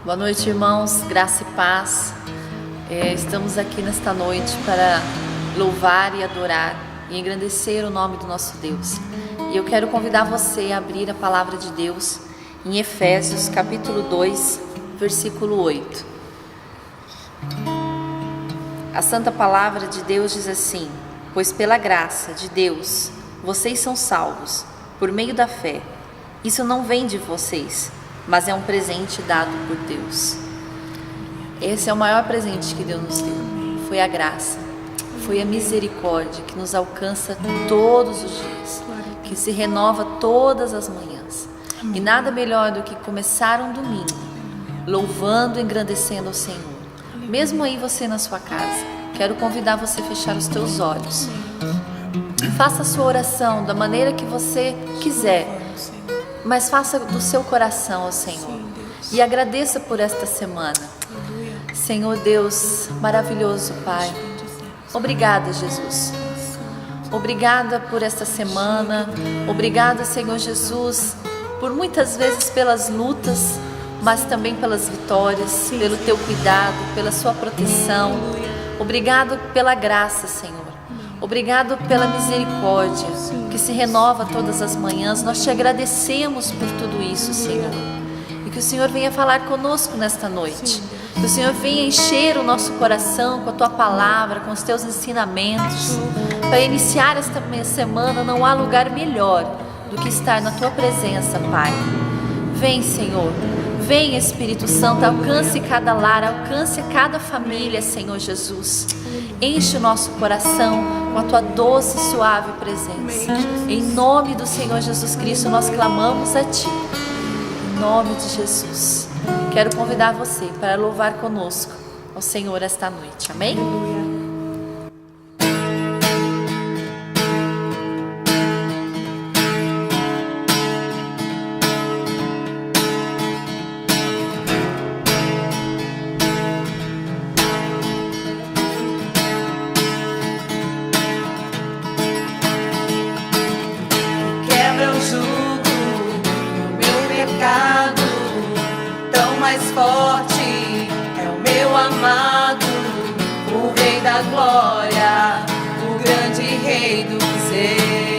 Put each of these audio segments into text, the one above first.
Boa noite, irmãos, graça e paz. Estamos aqui nesta noite para louvar e adorar e engrandecer o nome do nosso Deus. E eu quero convidar você a abrir a palavra de Deus em Efésios capítulo 2, versículo 8. A santa palavra de Deus diz assim: pois pela graça de Deus vocês são salvos por meio da fé. Isso não vem de vocês, mas é um presente dado por Deus. Esse é o maior presente que Deus nos deu. Foi a graça, foi a misericórdia que nos alcança todos os dias, que se renova todas as manhãs. E nada melhor do que começar um domingo louvando e engrandecendo ao Senhor. Mesmo aí você na sua casa, quero convidar você a fechar os teus olhos. Faça a sua oração da maneira que você quiser, mas faça do seu coração ao Senhor e agradeça por esta semana. Senhor Deus maravilhoso, Pai, obrigada, Jesus. Obrigada por esta semana. Obrigada, Senhor Jesus, por muitas vezes pelas lutas, mas também pelas vitórias, pelo teu cuidado, pela sua proteção. Obrigado pela graça, Senhor. Obrigado pela misericórdia que se renova todas as manhãs. Nós te agradecemos por tudo isso, Senhor. E que o Senhor venha falar conosco nesta noite. Que o Senhor venha encher o nosso coração com a tua palavra, com os teus ensinamentos. Para iniciar esta semana, não há lugar melhor do que estar na tua presença, Pai. Vem, Senhor. Vem, Espírito Santo, alcance cada lar, alcance cada família, Senhor Jesus. Enche o nosso coração com a tua doce e suave presença. Em nome do Senhor Jesus Cristo, nós clamamos a ti. Em nome de Jesus. Quero convidar você para louvar conosco ao Senhor esta noite. Amém? Mais forte é o meu amado, o Rei da Glória, o grande Rei dos Reis.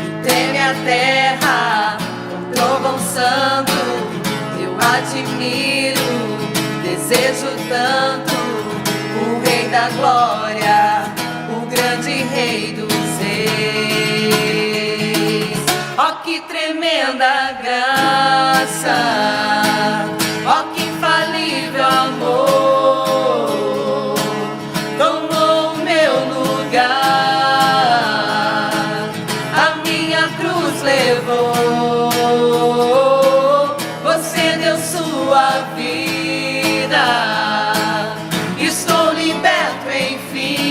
Que treme a terra com trovão santo, eu admiro, desejo tanto o Rei da Glória, o grande Rei dos Reis. Ó que tremenda graça, ó que infalível amor, tomou o meu lugar, a minha cruz levou, você deu sua vida, estou liberto enfim.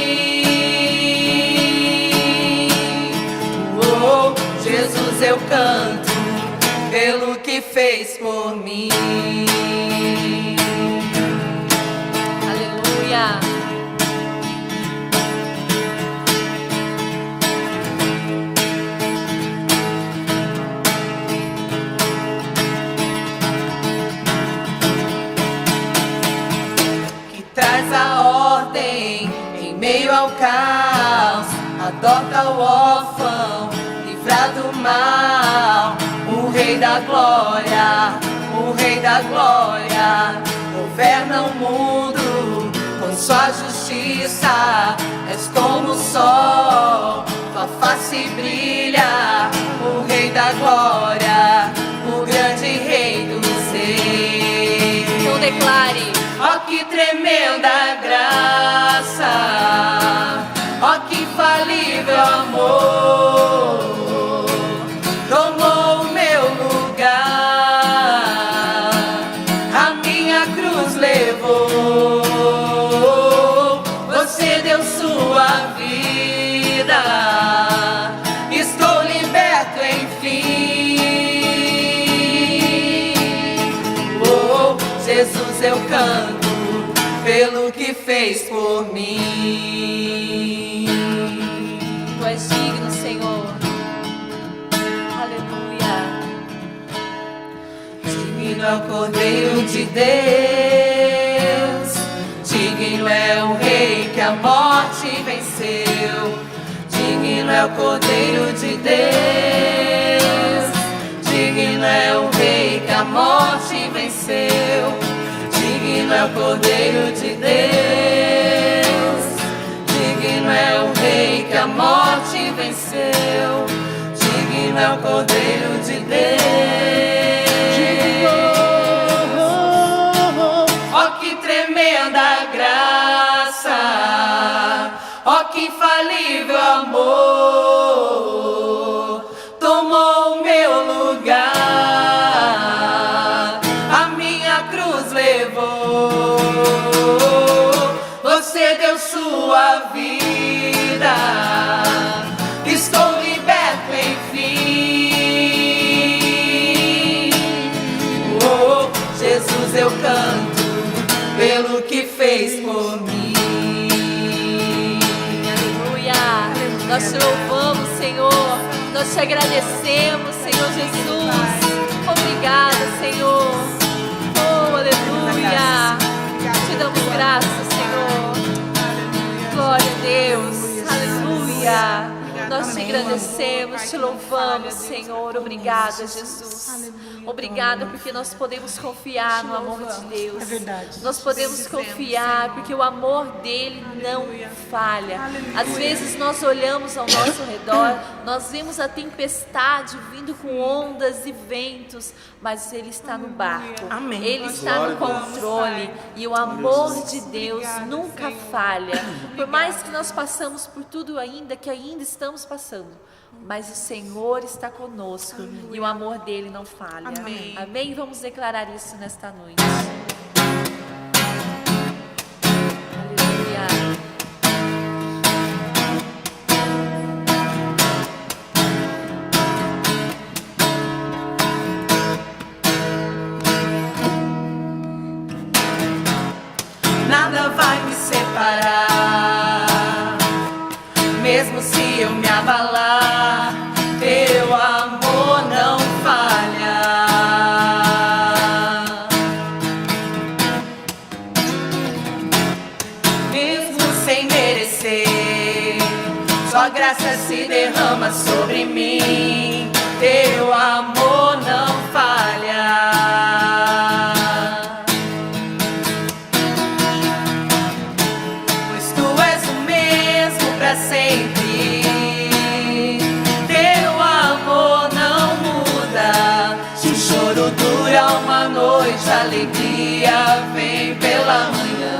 Jesus, eu canto pelo que fez por mim. Aleluia. Que traz a ordem em meio ao caos, adota o órfão, do mal, o Rei da Glória, o Rei da Glória, governa o mundo com sua justiça, és como o sol, tua face brilha, o Rei da Glória, o grande Rei dos Reis. Então declare: ó que tremenda graça, ó que infalível amor, tomou o meu lugar, a minha cruz levou, você deu sua vida, estou liberto enfim. Oh, Jesus eu canto pelo que fez por mim. Tu és digno, Senhor. Aleluia. Digno é o Cordeiro de Deus, digno é o Rei que a morte venceu. Digno é o Cordeiro de Deus, digno é o Rei que a morte venceu. Digno é o Cordeiro de Deus, digno é o Rei que a morte venceu. Digno é o Cordeiro de Deus. Ó que tremenda graça, ó que infalível amor, tomou o meu lugar, a minha cruz levou. Você deu sua vida, estou liberto enfim. Oh, Jesus eu canto pelo que fez por mim. Aleluia. Nós te louvamos, Senhor. Nós te agradecemos, Senhor Jesus. Obrigada, Senhor. Oh, aleluia. Te damos graças, Senhor. Glória a Deus. Aleluia. Nós te agradecemos, te louvamos, Senhor. Obrigada, Jesus. Obrigada porque nós podemos confiar no amor de Deus. É verdade. Nós podemos confiar porque o amor dele não falha. Às vezes nós olhamos ao nosso redor, nós vemos a tempestade vindo com ondas e ventos, mas ele está no barco. Amém. Ele está no controle e o amor de Deus nunca falha. Por mais que nós passamos por tudo ainda que ainda estamos passando, mas o Senhor está conosco e o amor dele não falha. Amém. Amém? Vamos declarar isso nesta noite. Aleluia. Nada vai me separar, mesmo se eu me abalar, teu amor não falha. Mesmo sem merecer, sua graça se derrama sobre mim, teu amor não falha. Sempre, teu amor não muda. Se o choro dura uma noite, a alegria vem pela manhã.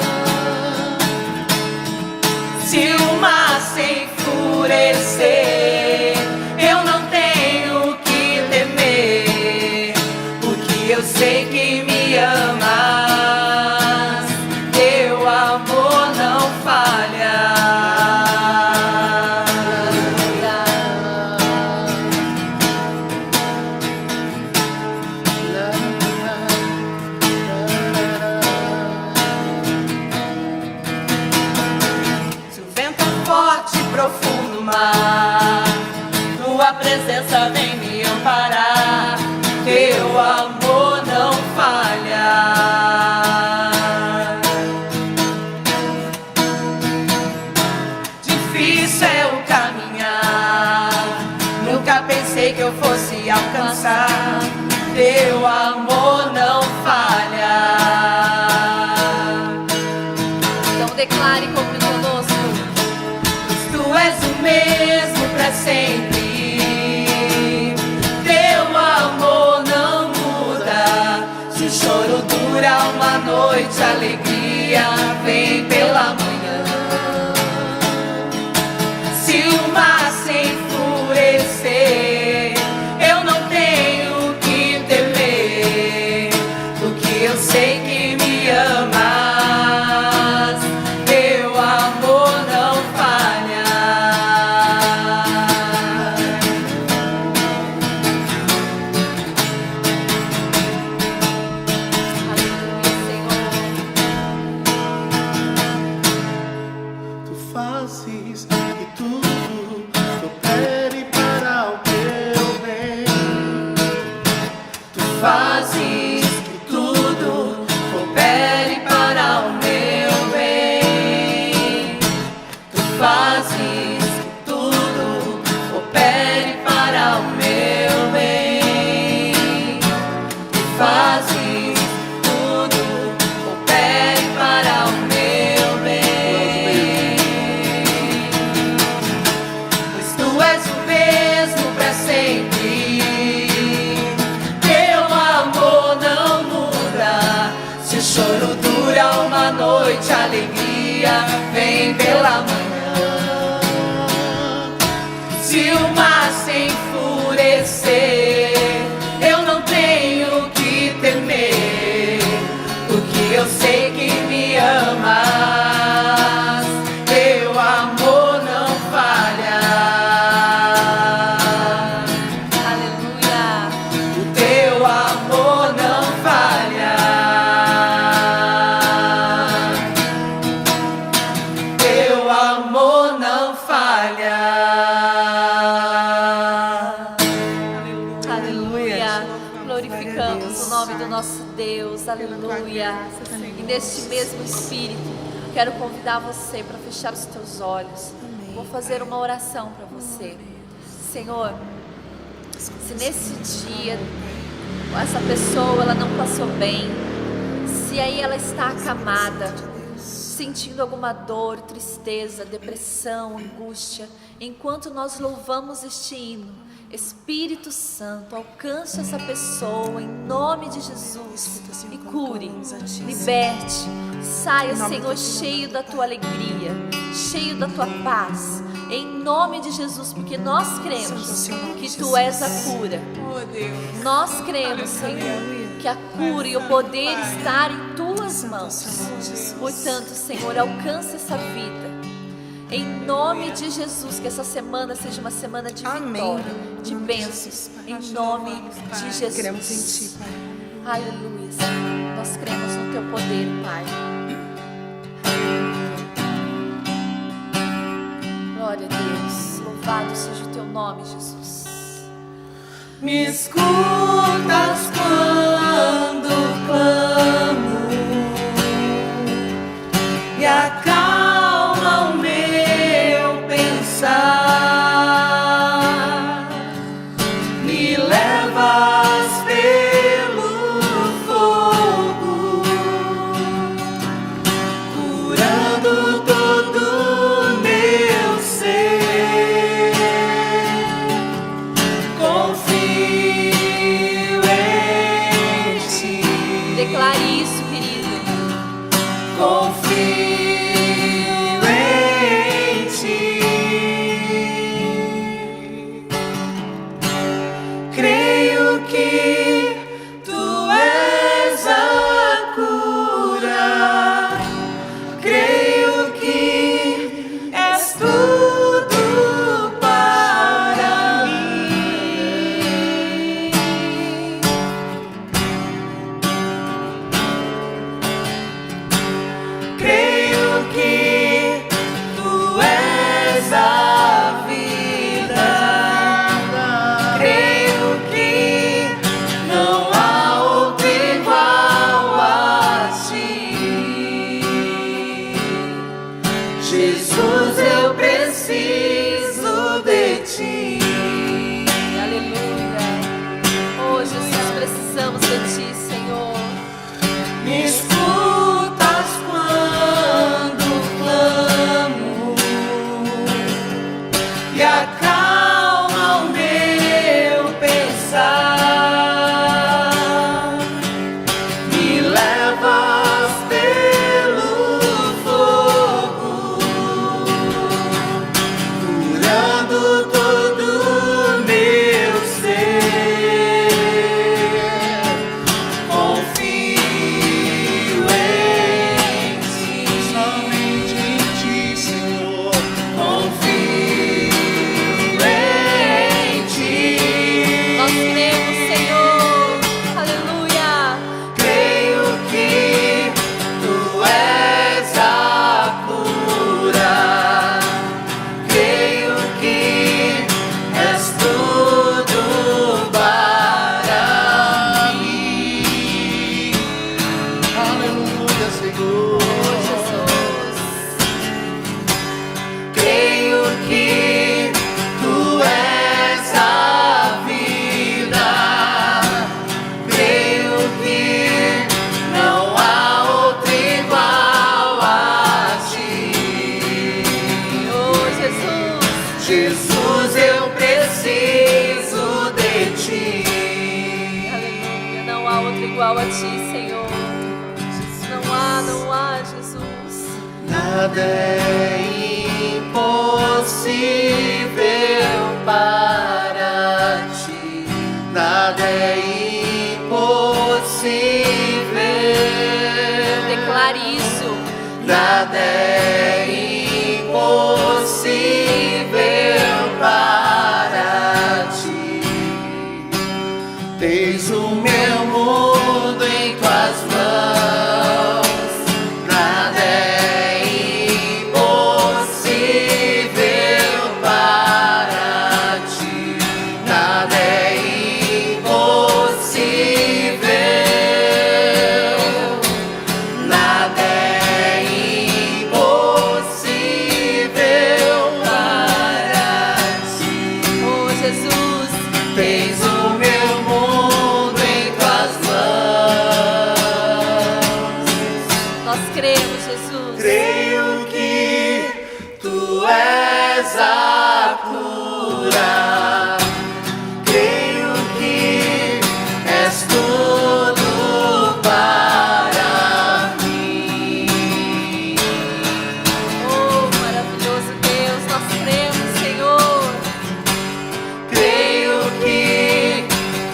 Se o mar se enfurecer, eu não tenho que temer, porque eu sei que me amas, teu amor não falha. Profundo mar, tua presença vem me amparar, teu amor não falha. Difícil é o caminhar, nunca pensei que eu fosse alcançar, teu amor não falha. Então declare conosco. Tu és o mesmo para sempre, teu amor não muda. Se o choro dura uma noite, a alegria vem pela manhã. Se o mar se enfurecer, eu não tenho que temer, porque eu sei que me amas, teu amor não falha. Aleluia, fazes tudo, coopere para o meu bem. Pois tu és o mesmo para sempre, teu amor não muda. Se o choro dura uma noite, a alegria vem pela manhã. Se o mar se enfurecer, eu não tenho que temer, porque eu sei que me amas, teu amor não falha. Aleluia. O teu amor não falha. Teu amor não falha. Glorificamos o nome do nosso Deus, aleluia. E neste mesmo espírito, quero convidar você para fechar os teus olhos. Vou fazer uma oração para você. Senhor, se nesse dia essa pessoa ela não passou bem, se aí ela está acamada, sentindo alguma dor, tristeza, depressão, angústia, enquanto nós louvamos este hino, Espírito Santo, alcance essa pessoa em nome de Jesus e cure, liberte, saia, Senhor, cheio da tua alegria, cheio da tua paz, em nome de Jesus, porque nós cremos que tu és a cura. Nós cremos, Senhor, que a cura e o poder está em tuas mãos. Portanto, Senhor, alcance essa vida. Em nome de Jesus, que essa semana seja uma semana de vitória, de bênçãos, em nome de Jesus. Cremos em ti, Pai. Aleluia, Senhor. Nós cremos no teu poder, Pai. Glória a Deus. Louvado seja o teu nome, Jesus. Me escutas quando clamo e acalma o meu pensar. Me levas pelo fogo, curando todo o meu ser. Confio em ti. Declare isso, querido. Confio em ti. Creio que tu és a cura. Creio que és tudo para mim. Creio que tu és a vida. Creio que não há outro igual a ti. Jesus, eu preciso de ti. Aleluia. Oh, Jesus, precisamos de ti, Senhor. Me escutas quando clamo e acalma o meu pensar. Me levas pelo fogo, curando todo o meu ser. Confio em ti, Somente em ti, Senhor. confio em ti. Nós cremos, Senhor. Aleluia. Creio que tu és a cura. Creio que és tudo para mim. Aleluia, Senhor. Creio que tu és a vida. Creio que Senhor. Não há, Jesus. Nada é impossível para ti. Nada é impossível. Declare isso. Nada é impossível para ti. Tens o meu mundo em tuas mãos. Nada é impossível para ti. Nada é impossível. Nada é impossível para ti. Oh, Jesus. Tens o meu mundo em tuas mãos. Nós cremos, Jesus. Creio que tu és a cura. Creio que és tudo para mim. Oh, maravilhoso Deus, nós cremos, Senhor. Creio que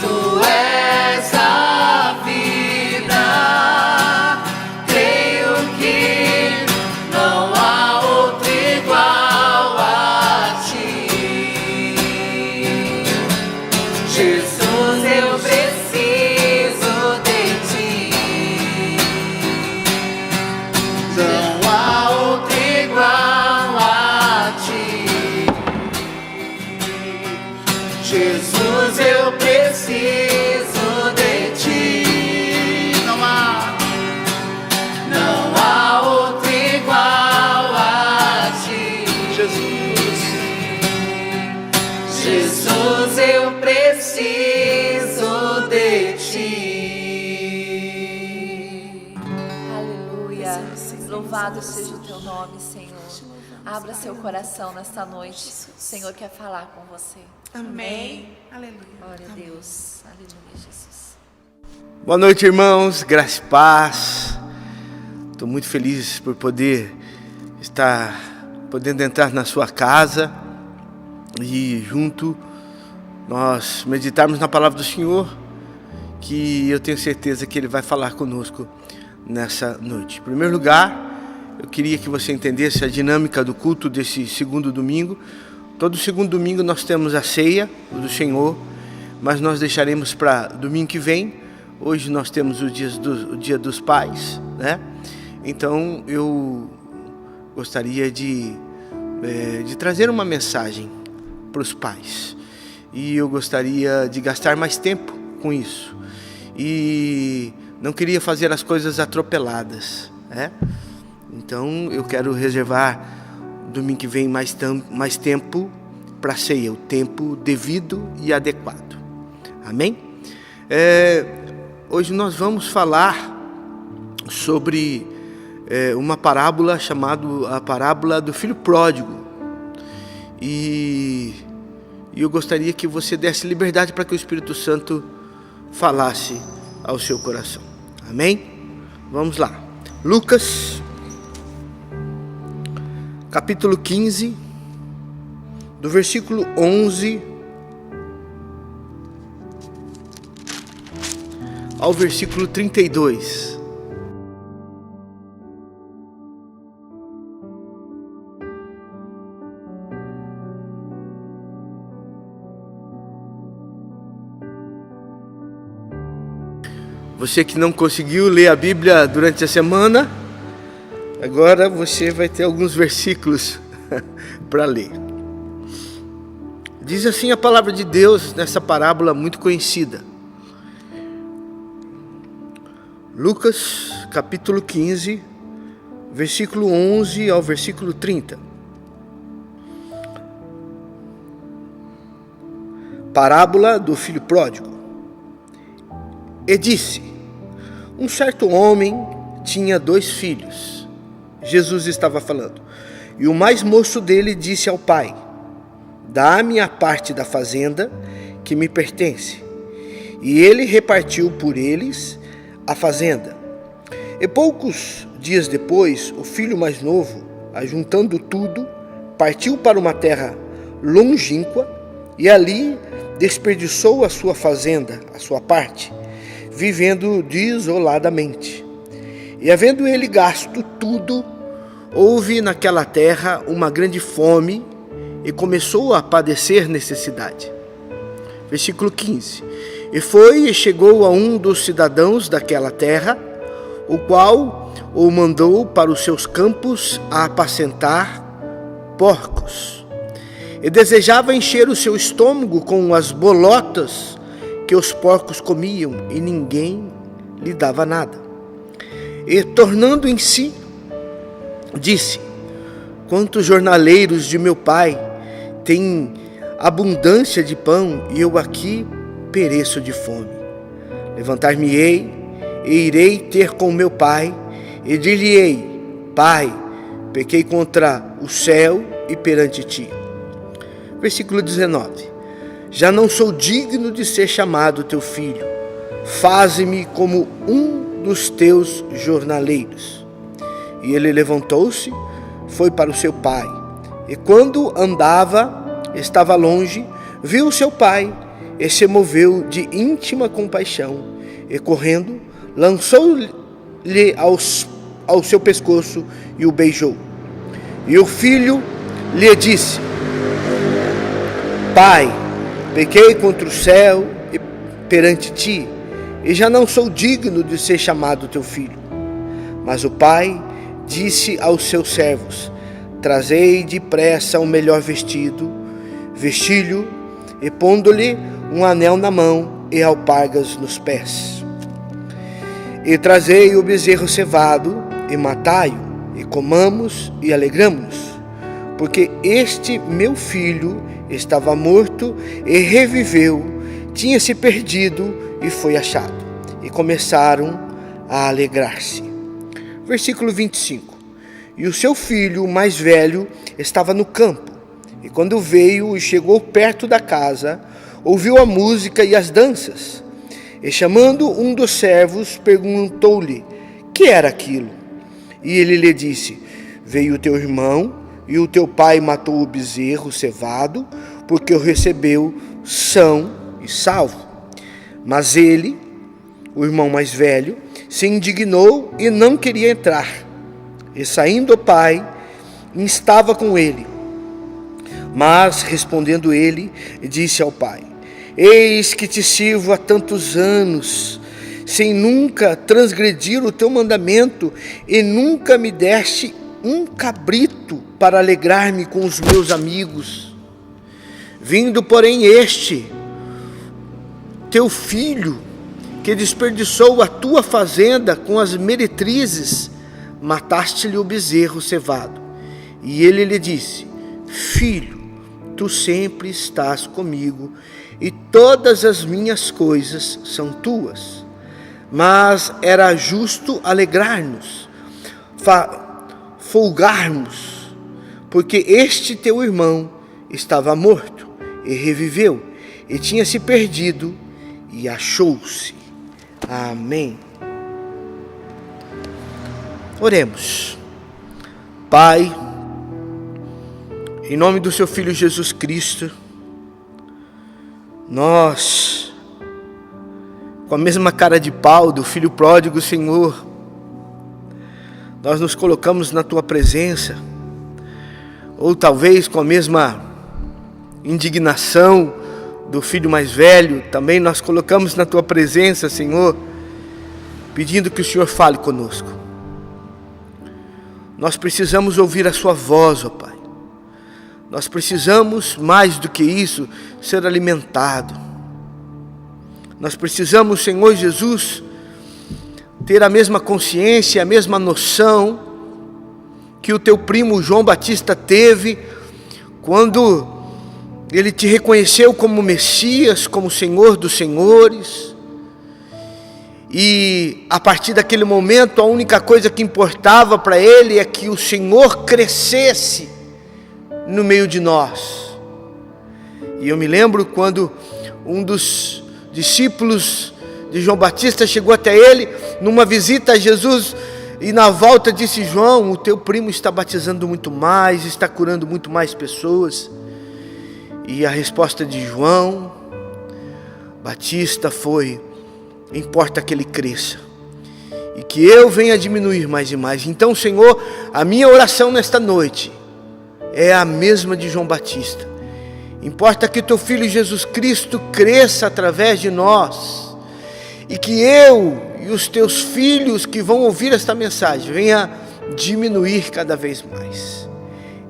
tu és a vida. Creio que não há outro igual a ti. Jesus, eu preciso de ti. Não há outro igual a ti. Jesus, eu preciso de ti. Não há outro igual a ti. Jesus, eu preciso de ti. Aleluia. Louvado seja o teu nome, Senhor. Abra seu coração nesta noite. O Senhor quer falar com você. Amém. Aleluia. Glória a Deus. Aleluia, Jesus. Boa noite, irmãos, graça e paz. Estou muito feliz por poder estar podendo entrar na sua casa e junto nós meditarmos na palavra do Senhor, que eu tenho certeza que Ele vai falar conosco nessa noite. Em primeiro lugar, eu queria que você entendesse a dinâmica do culto desse segundo domingo. Todo segundo domingo nós temos a ceia do Senhor, mas nós deixaremos para domingo que vem. Hoje nós temos o dia dos pais, né? Então eu gostaria de trazer uma mensagem para os pais. E eu gostaria de gastar mais tempo com isso. E não queria fazer as coisas atropeladas, né? Então eu quero reservar domingo que vem mais tempo para a ceia, o tempo devido e adequado. Amém? Hoje nós vamos falar sobre uma parábola chamada a parábola do filho pródigo. E eu gostaria que você desse liberdade para que o Espírito Santo falasse ao seu coração. Amém? Vamos lá. Lucas, capítulo 15, do versículo 11 ao versículo 32. Você que não conseguiu ler a Bíblia durante a semana, agora você vai ter alguns versículos para ler. Diz assim a palavra de Deus nessa parábola muito conhecida. Lucas, capítulo 15, versículo 11 ao versículo 30. Parábola do filho pródigo. E disse: um certo homem tinha 2 filhos. Jesus estava falando. E o mais moço dele disse ao pai: dá-me a parte da fazenda que me pertence. E ele repartiu por eles a fazenda. E poucos dias depois, o filho mais novo, ajuntando tudo, partiu para uma terra longínqua e ali desperdiçou a sua fazenda, a sua parte, vivendo desoladamente. E havendo ele gasto tudo, houve naquela terra uma grande fome e começou a padecer necessidade. Versículo 15. E foi e chegou a um dos cidadãos daquela terra, o qual o mandou para os seus campos a apacentar porcos. E desejava encher o seu estômago com as bolotas que os porcos comiam, e ninguém lhe dava nada. E tornando em si, disse: quantos jornaleiros de meu pai têm abundância de pão, e eu aqui pereço de fome. Levantar-me-ei e irei ter com meu pai, e dir-lhe-ei: Pai, pequei contra o céu e perante ti. Versículo 19. Já não sou digno de ser chamado teu filho. Faze-me como um dos teus jornaleiros. E ele levantou-se, foi para o seu pai. E quando andava, estava longe, viu seu pai e se moveu de íntima compaixão. E correndo, lançou-lhe ao seu pescoço e o beijou. E o filho lhe disse: Pai, pequei contra o céu e perante ti, e já não sou digno de ser chamado teu filho. Mas o pai disse aos seus servos: Trazei depressa o melhor vestido, vesti-lhe e pondo-lhe um anel na mão e alpargas nos pés. E trazei o bezerro cevado e matai-o, e comamos e alegramo-nos, porque este meu filho estava morto e reviveu, tinha se perdido e foi achado. E começaram a alegrar-se. Versículo 25. E o seu filho mais velho estava no campo, e quando veio e chegou perto da casa, ouviu a música e as danças. E chamando um dos servos, perguntou-lhe: que era aquilo? E ele lhe disse: veio o teu irmão, e o teu pai matou o bezerro cevado, porque o recebeu são e salvo. Mas ele, o irmão mais velho, se indignou e não queria entrar. E saindo o pai, estava com ele. Mas respondendo ele, disse ao pai: eis que te sirvo há tantos anos, sem nunca transgredir o teu mandamento, e nunca me deste um cabrito para alegrar-me com os meus amigos. Vindo, porém, este teu filho, que desperdiçou a tua fazenda com as meretrizes, mataste-lhe o bezerro cevado. E ele lhe disse: filho, tu sempre estás comigo, e todas as minhas coisas são tuas. Mas era justo alegrar-nos, folgarmos, porque este teu irmão estava morto e reviveu, e tinha se perdido e achou-se. Amém. Oremos. Pai, em nome do seu Filho Jesus Cristo, nós, com a mesma cara de pau do filho pródigo, Senhor, nós nos colocamos na tua presença, ou talvez com a mesma indignação do filho mais velho, também nós colocamos na tua presença, Senhor, pedindo que o Senhor fale conosco. Nós precisamos ouvir a sua voz, ó Pai. Nós precisamos, mais do que isso, ser alimentados. Nós precisamos, Senhor Jesus, ter a mesma consciência, a mesma noção que o teu primo João Batista teve quando ele te reconheceu como Messias, como Senhor dos Senhores. E a partir daquele momento, a única coisa que importava para ele é que o Senhor crescesse no meio de nós. E eu me lembro quando um dos discípulos de João Batista chegou até ele numa visita a Jesus e na volta disse: João, o teu primo está batizando muito mais, está curando muito mais pessoas. E a resposta de João Batista foi: importa que ele cresça e que eu venha diminuir mais e mais. Então, Senhor, a minha oração nesta noite é a mesma de João Batista. Importa que teu Filho Jesus Cristo cresça através de nós e que eu e os teus filhos que vão ouvir esta mensagem venha diminuir cada vez mais.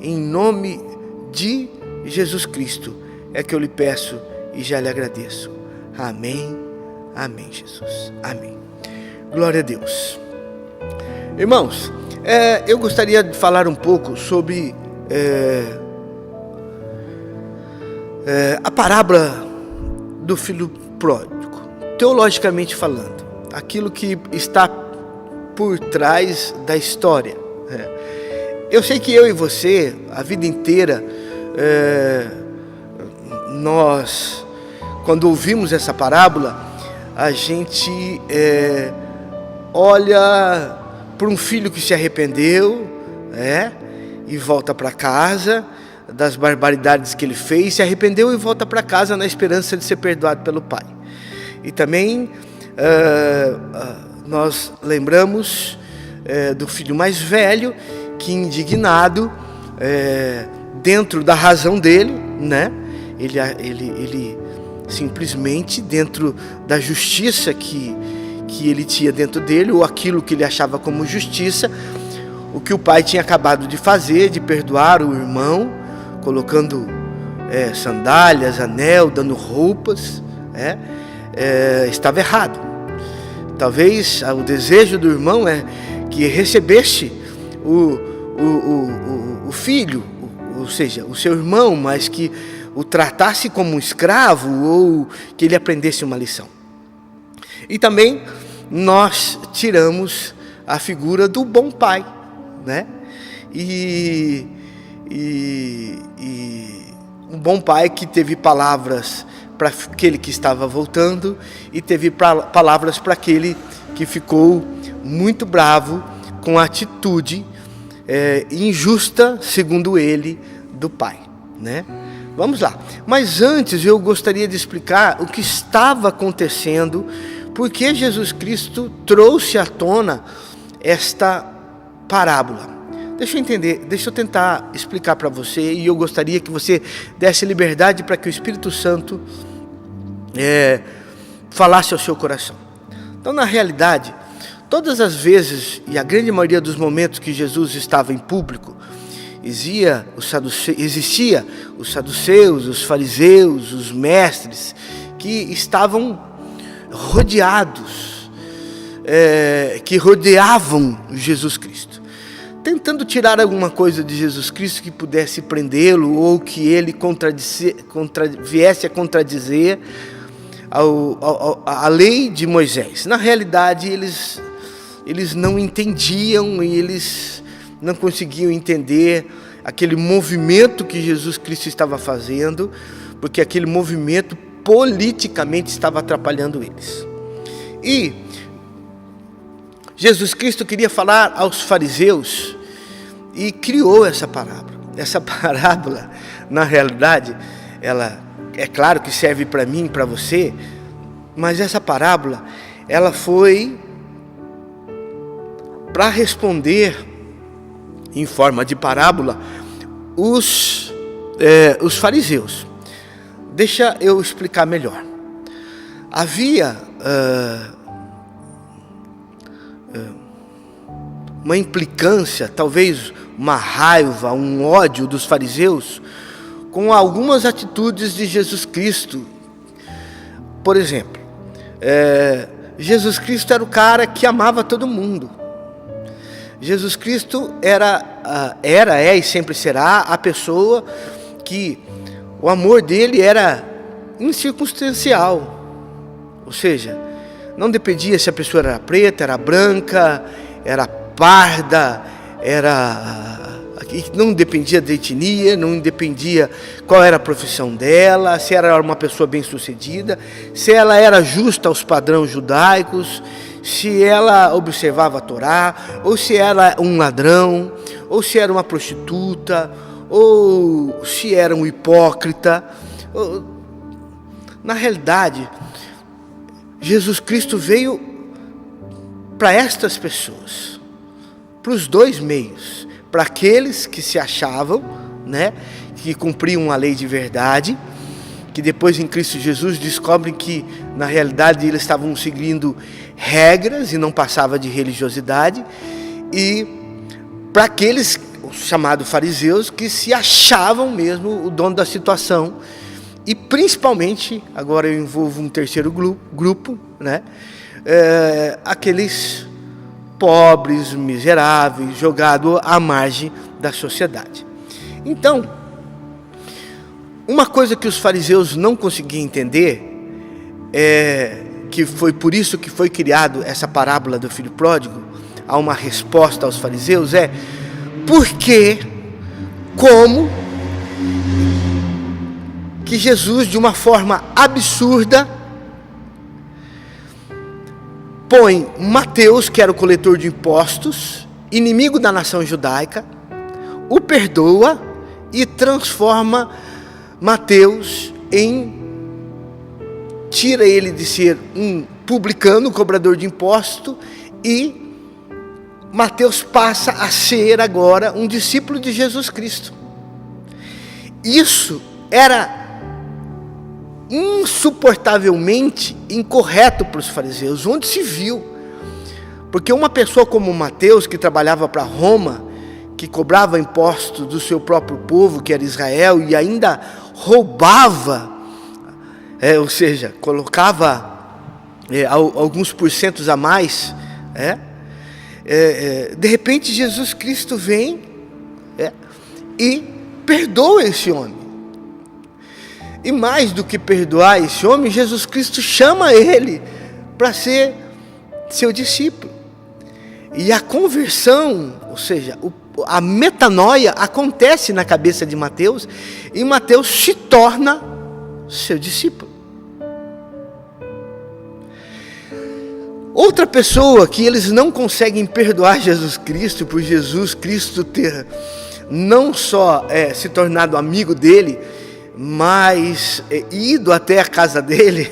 Em nome de Jesus Cristo é que eu lhe peço e já lhe agradeço. Amém, amém, Jesus, amém. Glória a Deus. Irmãos, eu gostaria de falar um pouco sobre a parábola do filho pródigo, teologicamente falando, aquilo que está por trás da história. Eu sei que eu e você, a vida inteira, nós, quando ouvimos essa parábola, a gente olha para um filho que se arrependeu, e volta para casa das barbaridades que ele fez, se arrependeu e volta para casa na esperança de ser perdoado pelo pai. E também nós lembramos do filho mais velho que, indignado, dentro da razão dele, ele simplesmente, dentro da justiça que ele tinha dentro dele, ou aquilo que ele achava como justiça, o que o pai tinha acabado de fazer, de perdoar o irmão, colocando sandálias, anel, dando roupas, estava errado. Talvez o desejo do irmão é que recebesse o filho, ou seja, o seu irmão, mas que o tratasse como um escravo, ou que ele aprendesse uma lição. E também nós tiramos a figura do bom pai, e um bom pai que teve palavras para aquele que estava voltando e teve palavras para aquele que ficou muito bravo com a atitude injusta, segundo ele, do pai, Vamos lá. Mas antes eu gostaria de explicar o que estava acontecendo, porque Jesus Cristo trouxe à tona esta parábola. Deixa eu tentar explicar para você, e eu gostaria que você desse liberdade para que o Espírito Santo falasse ao seu coração. Então, na realidade, todas as vezes, e a grande maioria dos momentos que Jesus estava em público, existia os saduceus, os fariseus, os mestres, que estavam rodeados, que rodeavam Jesus Cristo, tentando tirar alguma coisa de Jesus Cristo que pudesse prendê-lo, ou que ele viesse a contradizer a lei de Moisés. Na realidade, eles não entendiam, e eles não conseguiam entender aquele movimento que Jesus Cristo estava fazendo, porque aquele movimento politicamente estava atrapalhando eles. E Jesus Cristo queria falar aos fariseus e criou essa parábola. Essa parábola, na realidade, ela é claro que serve para mim e para você, mas essa parábola, ela foi para responder em forma de parábola os fariseus. Deixa eu explicar melhor. Havia uma implicância, talvez uma raiva, um ódio dos fariseus com algumas atitudes de Jesus Cristo. Por exemplo, Jesus Cristo era o cara que amava todo mundo. Jesus Cristo é e sempre será a pessoa que o amor dele era incircunstancial, ou seja, não dependia se a pessoa era preta, era branca, era parda, era não dependia da etnia, não dependia qual era a profissão dela, se ela era uma pessoa bem-sucedida, se ela era justa aos padrões judaicos, se ela observava a Torá, ou se era um ladrão, ou se era uma prostituta, ou se era um hipócrita. Na realidade, Jesus Cristo veio para estas pessoas, para os dois meios, para aqueles que se achavam, né, que cumpriam a lei de verdade, que depois em Cristo Jesus descobrem que na realidade eles estavam seguindo regras e não passava de religiosidade, e para aqueles chamados fariseus que se achavam mesmo o dono da situação, e principalmente, agora eu envolvo um terceiro grupo, né, aqueles pobres, miseráveis, jogados à margem da sociedade. Então, uma coisa que os fariseus não conseguiam entender, que foi por isso que foi criado essa parábola do filho pródigo, há uma resposta aos fariseus, por que, como que Jesus, de uma forma absurda, põe Mateus, que era o coletor de impostos, inimigo da nação judaica, o perdoa e transforma Mateus tira ele de ser um publicano, cobrador de impostos, e Mateus passa a ser agora um discípulo de Jesus Cristo. Isso era insuportavelmente incorreto para os fariseus, onde se viu, porque uma pessoa como Mateus, que trabalhava para Roma, que cobrava impostos do seu próprio povo, que era Israel, e ainda roubava, ou seja, colocava alguns porcentos a mais, de repente Jesus Cristo vem e perdoa esse homem. E mais do que perdoar esse homem, Jesus Cristo chama ele para ser seu discípulo. E a conversão, ou seja, a metanoia acontece na cabeça de Mateus, e Mateus se torna seu discípulo. Outra pessoa que eles não conseguem perdoar Jesus Cristo, por Jesus Cristo ter não só se tornado amigo dele, mas ido até a casa dele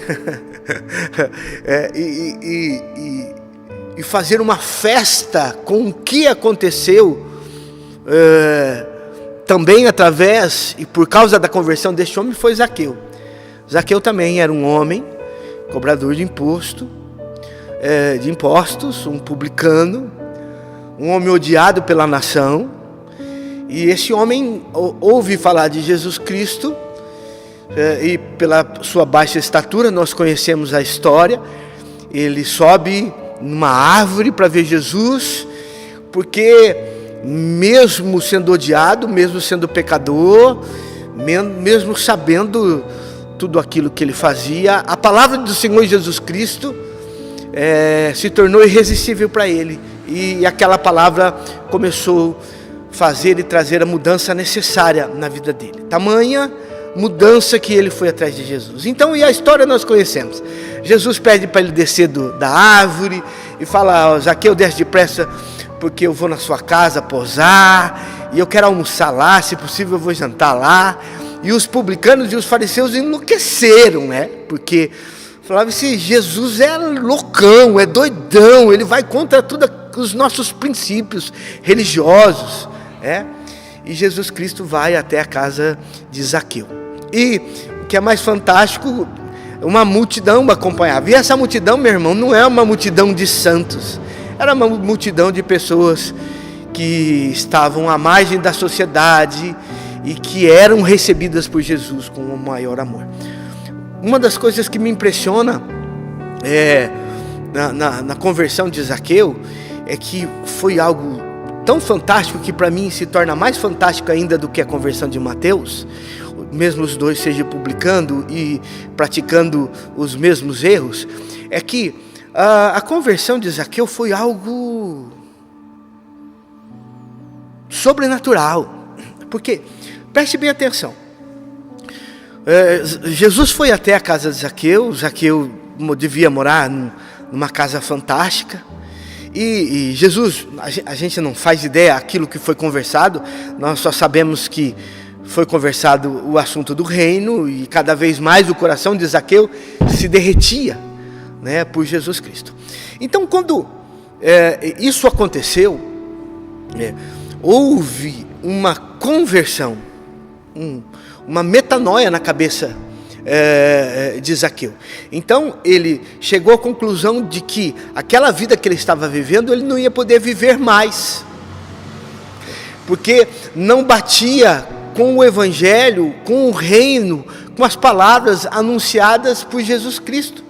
e fazer uma festa com o que aconteceu, também através e por causa da conversão deste homem, foi Zaqueu. Zaqueu também era um homem, cobrador de impostos, um publicano, um homem odiado pela nação, e esse homem ouve falar de Jesus Cristo, e pela sua baixa estatura, nós conhecemos a história, ele sobe numa árvore para ver Jesus, porque mesmo sendo odiado, mesmo sendo pecador, mesmo sabendo tudo aquilo que ele fazia, a palavra do Senhor Jesus Cristo se tornou irresistível para ele, e aquela palavra começou a fazer e trazer a mudança necessária na vida dele, tamanha mudança que ele foi atrás de Jesus. Então, e a história nós conhecemos. Jesus pede para ele descer da árvore e fala: Zaqueu, desce depressa, porque eu vou na sua casa posar, e eu quero almoçar lá, se possível eu vou jantar lá. E os publicanos e os fariseus enlouqueceram, porque falavam assim: Jesus é loucão, é doidão, ele vai contra todos os nossos princípios religiosos, E Jesus Cristo vai até a casa de Zaqueu. E o que é mais fantástico, uma multidão acompanhava. E essa multidão, meu irmão, não é uma multidão de santos, era uma multidão de pessoas que estavam à margem da sociedade e que eram recebidas por Jesus com o maior amor. Uma das coisas que me impressiona na conversão de Zaqueu é que foi algo tão fantástico que para mim se torna mais fantástico ainda do que a conversão de Mateus, mesmo os dois sejam publicando e praticando os mesmos erros, é que a conversão de Zaqueu foi algo sobrenatural. Porque, preste bem atenção, Jesus foi até a casa de Zaqueu. Zaqueu devia morar numa casa fantástica. E Jesus, a gente não faz ideia aquilo que foi conversado. Nós só sabemos que foi conversado o assunto do reino. E cada vez mais o coração de Zaqueu se derretia, né, por Jesus Cristo. Então, quando isso aconteceu, houve uma conversão, uma metanoia na cabeça de Zaqueu. Então ele chegou à conclusão de que aquela vida que ele estava vivendo, ele não ia poder viver mais, porque não batia com o evangelho, com o reino, com as palavras anunciadas por Jesus Cristo.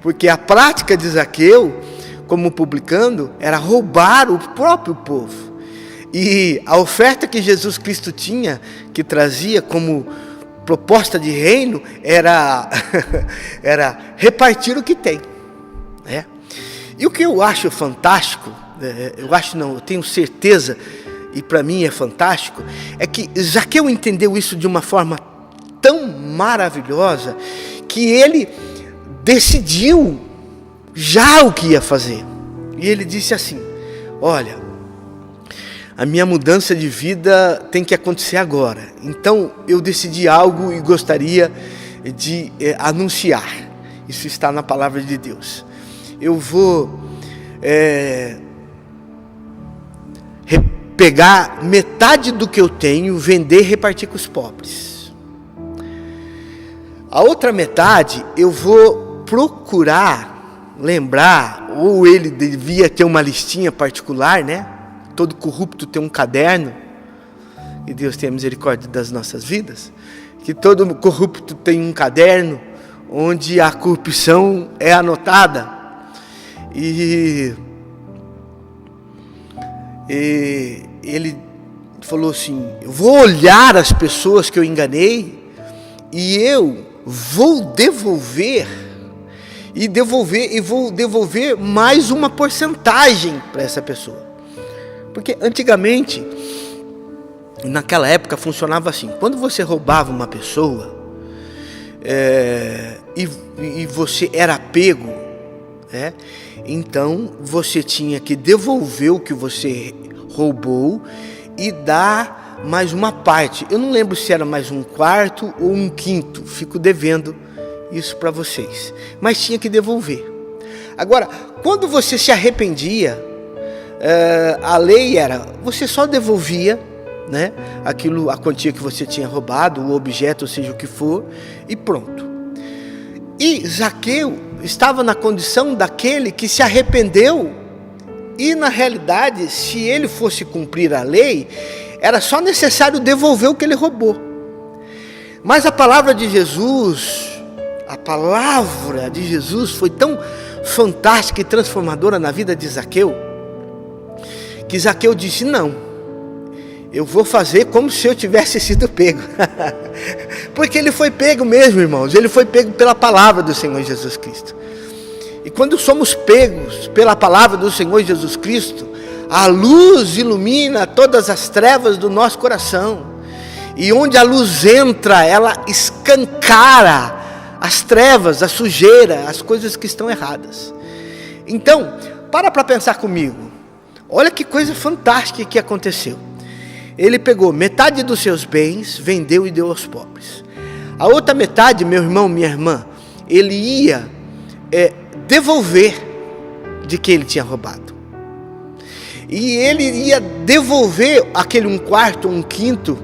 Porque a prática de Zaqueu, como publicano, era roubar o próprio povo. E a oferta que Jesus Cristo tinha, que trazia como proposta de reino, era repartir o que tem, né? E o que eu acho fantástico, eu tenho certeza, e para mim é fantástico, é que Zaqueu entendeu isso de uma forma tão maravilhosa, que ele decidiu já o que ia fazer. E ele disse assim: olha, a minha mudança de vida tem que acontecer agora. Então eu decidi algo e gostaria de anunciar. Isso está na palavra de Deus. Eu vou pegar metade do que eu tenho, vender e repartir com os pobres. A outra metade eu vou procurar lembrar, ou ele devia ter uma listinha particular, né? Todo corrupto tem um caderno, e Deus tenha misericórdia das nossas vidas, que todo corrupto tem um caderno onde a corrupção é anotada. E ele falou assim: eu vou olhar as pessoas que eu enganei e eu vou devolver, e vou devolver mais uma porcentagem para essa pessoa. Porque antigamente, naquela época, funcionava assim: quando você roubava uma pessoa e você era pego, então você tinha que devolver o que você roubou e dar mais uma parte. Eu não lembro se era mais um quarto ou um quinto, fico devendo isso para vocês, mas tinha que devolver. Agora, quando você se arrependia, a lei era, você só devolvia, né, a quantia que você tinha roubado, o objeto, ou seja, o que for, e pronto. E Zaqueu estava na condição daquele que se arrependeu, e na realidade, se ele fosse cumprir a lei, era só necessário devolver o que ele roubou. Mas a palavra de Jesus foi tão fantástica e transformadora na vida de Zaqueu, que Zaqueu disse: não, eu vou fazer como se eu tivesse sido pego. Porque ele foi pego mesmo, irmãos. Ele foi pego pela palavra do Senhor Jesus Cristo. E quando somos pegos pela palavra do Senhor Jesus Cristo, a luz ilumina todas as trevas do nosso coração. E onde a luz entra, ela escancara as trevas, a sujeira, as coisas que estão erradas. Então, para pensar comigo. Olha que coisa fantástica que aconteceu. Ele pegou metade dos seus bens, vendeu e deu aos pobres. A outra metade, meu irmão, minha irmã, ele ia devolver de que ele tinha roubado. E ele ia devolver aquele um quarto, um quinto,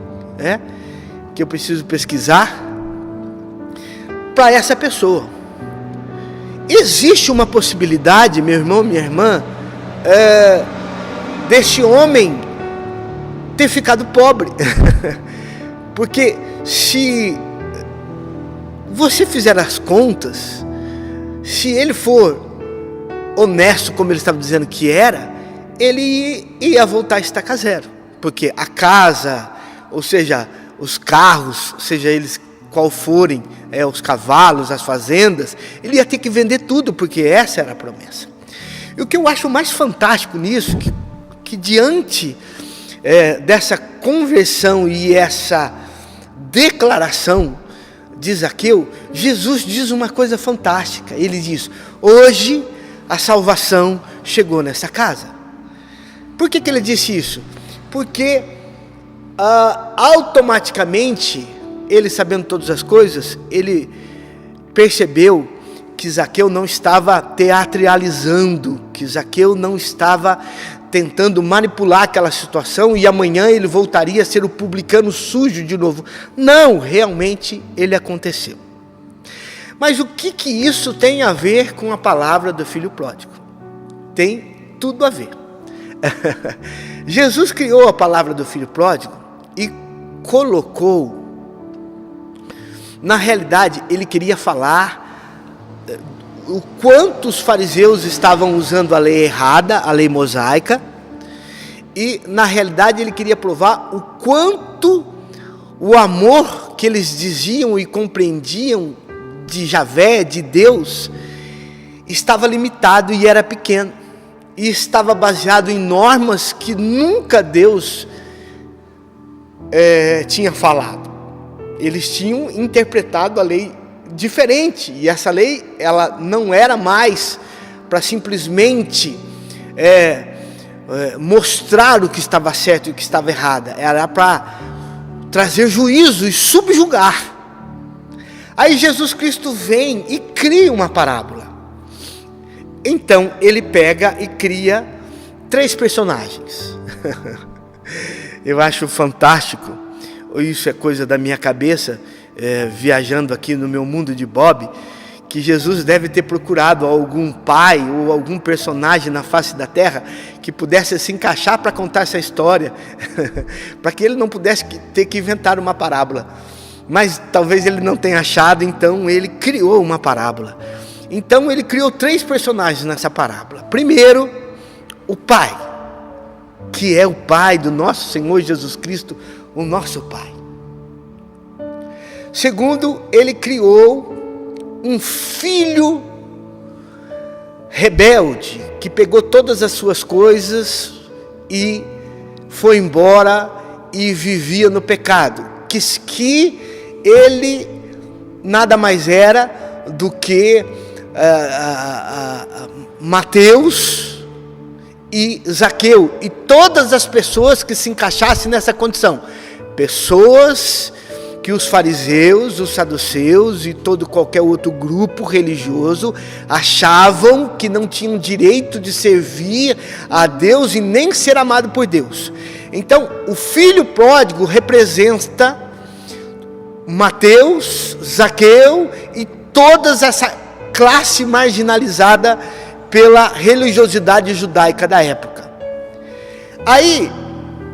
que eu preciso pesquisar, para essa pessoa. Existe uma possibilidade, meu irmão, minha irmã, deste homem ter ficado pobre. Porque se você fizer as contas, se ele for honesto como ele estava dizendo que era, ele ia voltar a estaca zero. Porque a casa, ou seja, os carros, seja eles qual forem, os cavalos, as fazendas, ele ia ter que vender tudo, porque essa era a promessa. E o que eu acho mais fantástico nisso, que diante dessa conversão e essa declaração de Zaqueu, Jesus diz uma coisa fantástica. Ele diz: hoje a salvação chegou nessa casa. Por que ele disse isso? Porque automaticamente, ele sabendo todas as coisas, ele percebeu que Zaqueu não estava teatralizando, que Zaqueu não estava tentando manipular aquela situação e amanhã ele voltaria a ser o publicano sujo de novo. Não, realmente ele aconteceu. Mas o que isso tem a ver com a palavra do filho pródigo? Tem tudo a ver. Jesus criou a palavra do filho pródigo e colocou, na realidade ele queria falar o quanto os fariseus estavam usando a lei errada, a lei mosaica, e na realidade ele queria provar o quanto o amor que eles diziam e compreendiam de Javé, de Deus, estava limitado e era pequeno, e estava baseado em normas que nunca Deus tinha falado. Eles tinham interpretado a lei diferente, e essa lei ela não era mais para simplesmente mostrar o que estava certo e o que estava errado, era para trazer juízo e subjugar. Aí Jesus Cristo vem e cria uma parábola. Então ele pega e cria 3 personagens. Eu acho fantástico, isso é coisa da minha cabeça, viajando aqui no meu mundo de Bob, que Jesus deve ter procurado algum pai ou algum personagem na face da terra que pudesse se encaixar para contar essa história, para que ele não pudesse ter que inventar uma parábola. Mas talvez ele não tenha achado, então ele criou uma parábola. Então ele criou 3 personagens nessa parábola. Primeiro, o pai, que é o pai do nosso Senhor Jesus Cristo, o nosso pai. Segundo, ele criou um filho rebelde, que pegou todas as suas coisas e foi embora e vivia no pecado. Que ele nada mais era do que Mateus e Zaqueu, e todas as pessoas que se encaixassem nessa condição. Pessoas que os fariseus, os saduceus e qualquer outro grupo religioso achavam que não tinham direito de servir a Deus e nem ser amado por Deus. Então, o filho pródigo representa Mateus, Zaqueu e toda essa classe marginalizada pela religiosidade judaica da época. Aí,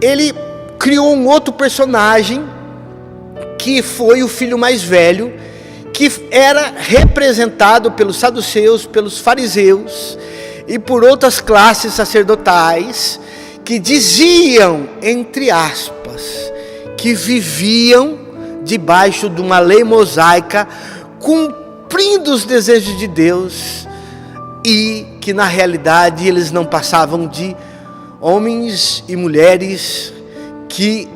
ele criou um outro personagem, que foi o filho mais velho, que era representado pelos saduceus, pelos fariseus e por outras classes sacerdotais, que diziam, entre aspas, que viviam debaixo de uma lei mosaica, cumprindo os desejos de Deus, e que na realidade eles não passavam de homens e mulheres que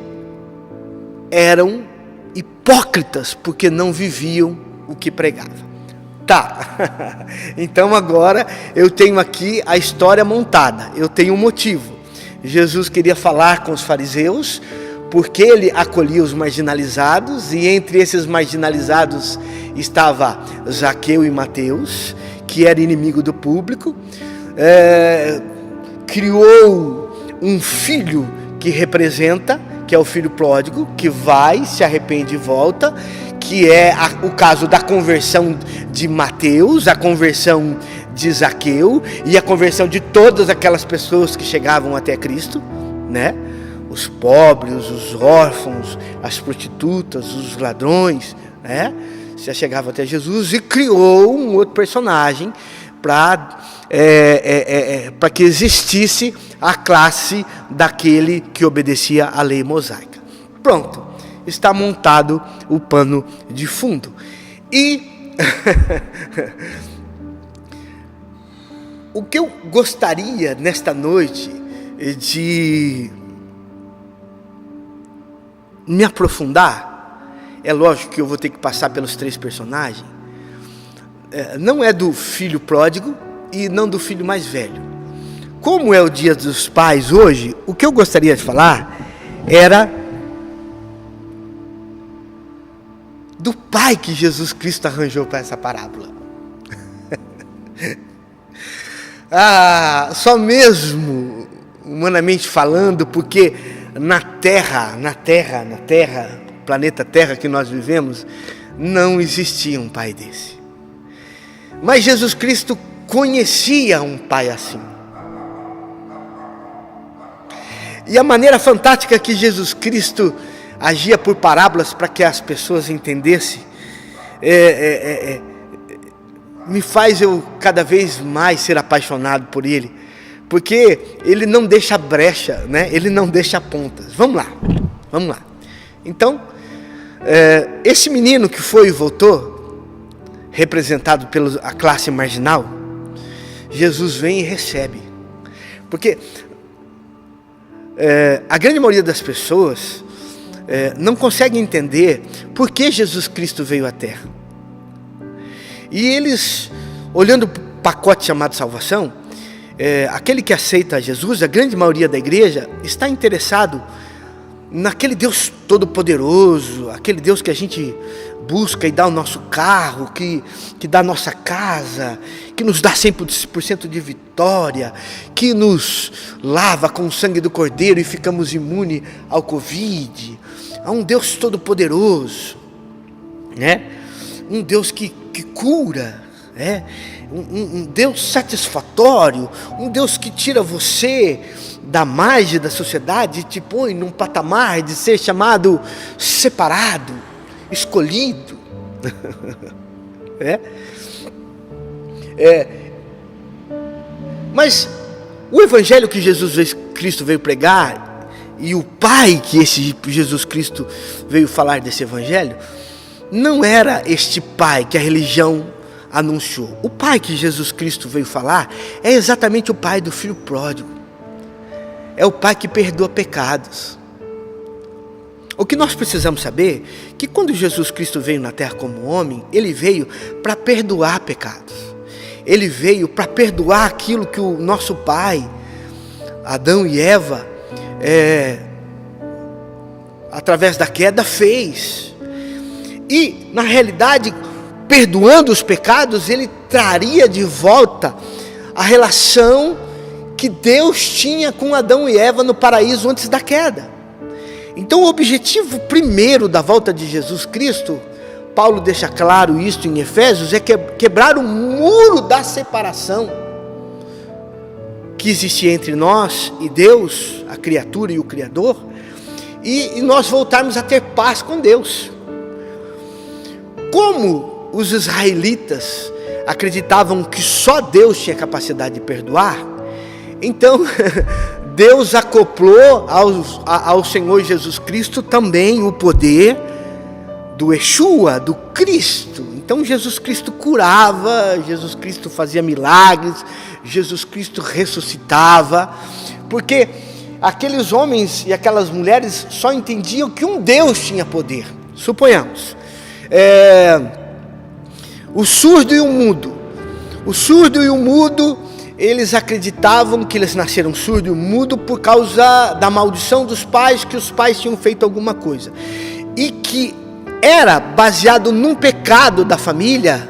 eram hipócritas, porque não viviam o que pregavam. Tá, então agora eu tenho aqui a história montada, eu tenho um motivo. Jesus queria falar com os fariseus, porque ele acolhia os marginalizados, e entre esses marginalizados estava Zaqueu e Mateus, que era inimigo do público. Criou um filho que representa, que é o filho pródigo, que vai, se arrepende e volta, que é o caso da conversão de Mateus, a conversão de Zaqueu e a conversão de todas aquelas pessoas que chegavam até Cristo, né? Os pobres, os órfãos, as prostitutas, os ladrões, né? Se chegavam até Jesus, e criou um outro personagem para que existisse a classe daquele que obedecia à lei mosaica. Pronto, está montado o pano de fundo. E o que eu gostaria nesta noite de me aprofundar, é lógico que eu vou ter que passar pelos 3 personagens, não é do filho pródigo e não do filho mais velho. Como é o Dia dos Pais hoje, o que eu gostaria de falar era do pai que Jesus Cristo arranjou para essa parábola. Só mesmo humanamente falando, porque na Terra, planeta Terra que nós vivemos, não existia um pai desse. Mas Jesus Cristo conhecia um pai assim. E a maneira fantástica que Jesus Cristo agia por parábolas para que as pessoas entendessem, me faz eu cada vez mais ser apaixonado por ele, porque ele não deixa brecha, né? Ele não deixa pontas. Vamos lá. Então, esse menino que foi e voltou, representado pela classe marginal, Jesus vem e recebe, porque a grande maioria das pessoas não consegue entender por que Jesus Cristo veio à Terra. E eles, olhando para o pacote chamado salvação, aquele que aceita Jesus, a grande maioria da igreja, está interessado naquele Deus todo-poderoso, aquele Deus que a gente busca e dá o nosso carro, que dá a nossa casa, que nos dá 100% de vitória, que nos lava com o sangue do Cordeiro e ficamos imunes ao Covid. Há um Deus todo-poderoso, né? Um Deus que cura, né? Um Deus satisfatório, um Deus que tira você da margem da sociedade e te põe num patamar de ser chamado separado, escolhido. Mas o evangelho que Jesus Cristo veio pregar, e o pai que esse Jesus Cristo veio falar desse evangelho, não era este pai que a religião anunciou. O pai que Jesus Cristo veio falar é exatamente o pai do filho pródigo. É o pai que perdoa pecados. O que nós precisamos saber é que quando Jesus Cristo veio na terra como homem, ele veio para perdoar pecados. Ele veio para perdoar aquilo que o nosso pai, Adão e Eva, através da queda, fez. E, na realidade, perdoando os pecados, ele traria de volta a relação que Deus tinha com Adão e Eva no paraíso antes da queda. Então, o objetivo primeiro da volta de Jesus Cristo, Paulo deixa claro isso em Efésios, é quebrar o muro da separação que existia entre nós e Deus, a criatura e o Criador, e nós voltarmos a ter paz com Deus. Como os israelitas acreditavam que só Deus tinha capacidade de perdoar, então Deus acoplou ao Senhor Jesus Cristo também o poder do Yeshua, do Cristo. Então Jesus Cristo curava, Jesus Cristo fazia milagres, Jesus Cristo ressuscitava, porque aqueles homens e aquelas mulheres só entendiam que um Deus tinha poder. Suponhamos, o surdo e o mudo. O surdo e o mudo, eles acreditavam que eles nasceram surdo e mudo por causa da maldição dos pais, que os pais tinham feito alguma coisa. E que era baseado num pecado da família,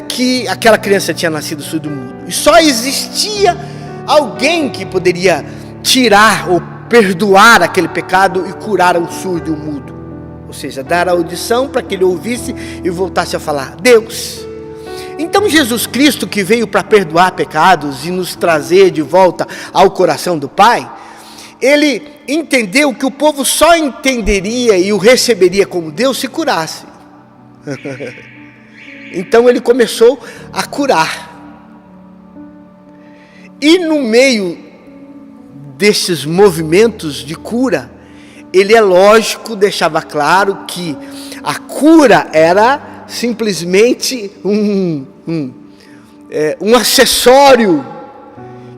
que aquela criança tinha nascido surdo e mudo. E só existia alguém que poderia tirar ou perdoar aquele pecado e curar o surdo e o mudo. Ou seja, dar a audição para que ele ouvisse e voltasse a falar. Deus. Então Jesus Cristo, que veio para perdoar pecados e nos trazer de volta ao coração do Pai, ele entendeu que o povo só entenderia e o receberia como Deus se curasse. Então ele começou a curar. E no meio desses movimentos de cura, ele, é lógico, deixava claro que a cura era simplesmente um acessório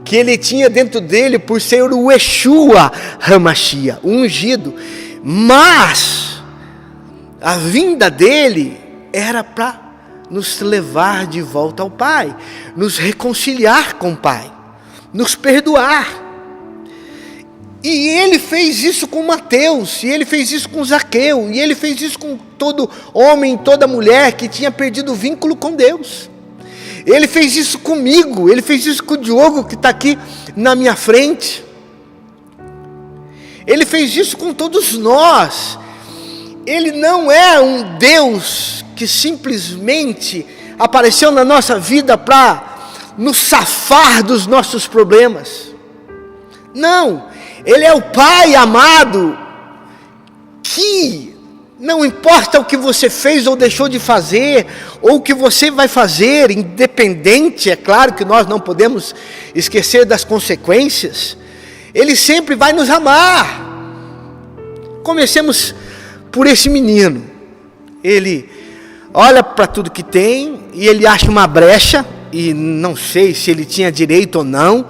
que ele tinha dentro dele por ser o Yeshua HaMashiach, o ungido. Mas a vinda dele era para nos levar de volta ao Pai, nos reconciliar com o Pai, nos perdoar. E ele fez isso com Mateus, e ele fez isso com Zaqueu, e ele fez isso com todo homem, toda mulher que tinha perdido o vínculo com Deus. Ele fez isso comigo, ele fez isso com o Diogo que está aqui na minha frente. Ele fez isso com todos nós. Ele não é um Deus que simplesmente apareceu na nossa vida para nos safar dos nossos problemas. Não. Ele é o Pai amado, que não importa o que você fez ou deixou de fazer, ou o que você vai fazer, independente, é claro que nós não podemos esquecer das consequências, Ele sempre vai nos amar. Comecemos por esse menino. Ele olha para tudo que tem, e ele acha uma brecha, e não sei se ele tinha direito ou não,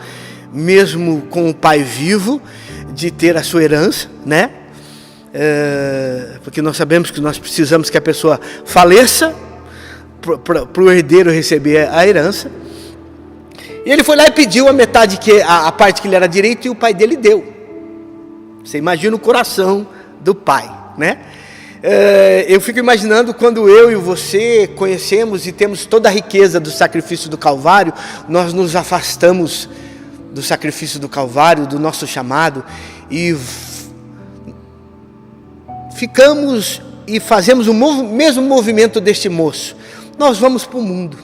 mesmo com o pai vivo, de ter a sua herança, né? Porque nós sabemos que nós precisamos que a pessoa faleça para o herdeiro receber a herança. E ele foi lá e pediu a metade, a parte que lhe era direito, e o pai dele deu. Você imagina o coração do pai, né? Eu fico imaginando quando eu e você conhecemos e temos toda a riqueza do sacrifício do Calvário, nós nos afastamos do sacrifício do Calvário, do nosso chamado, e ficamos e fazemos o mesmo movimento deste moço. Nós vamos para o mundo,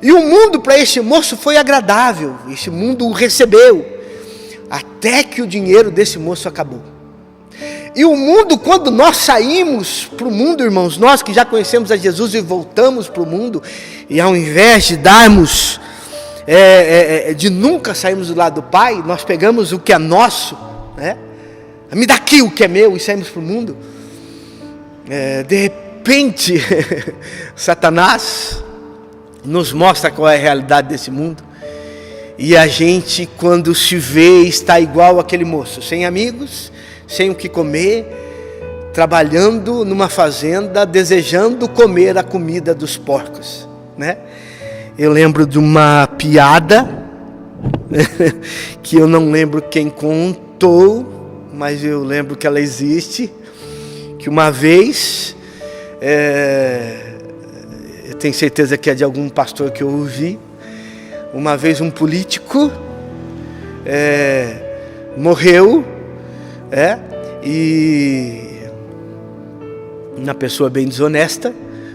e o mundo para este moço foi agradável, este mundo o recebeu, até que o dinheiro desse moço acabou. E o mundo, quando nós saímos para o mundo, irmãos, nós que já conhecemos a Jesus e voltamos para o mundo, e ao invés de darmos de nunca sairmos do lado do Pai, nós pegamos o que é nosso, né? Me dá aqui o que é meu, e saímos para o mundo. De repente Satanás nos mostra qual é a realidade desse mundo, e a gente, quando se vê, está igual aquele moço, sem amigos, sem o que comer, trabalhando numa fazenda, desejando comer a comida dos porcos, né? Eu lembro de uma piada que eu não lembro quem contou, mas eu lembro que ela existe, que uma vez, eu tenho certeza que é de algum pastor que eu ouvi, uma vez um político morreu, e uma pessoa bem desonesta,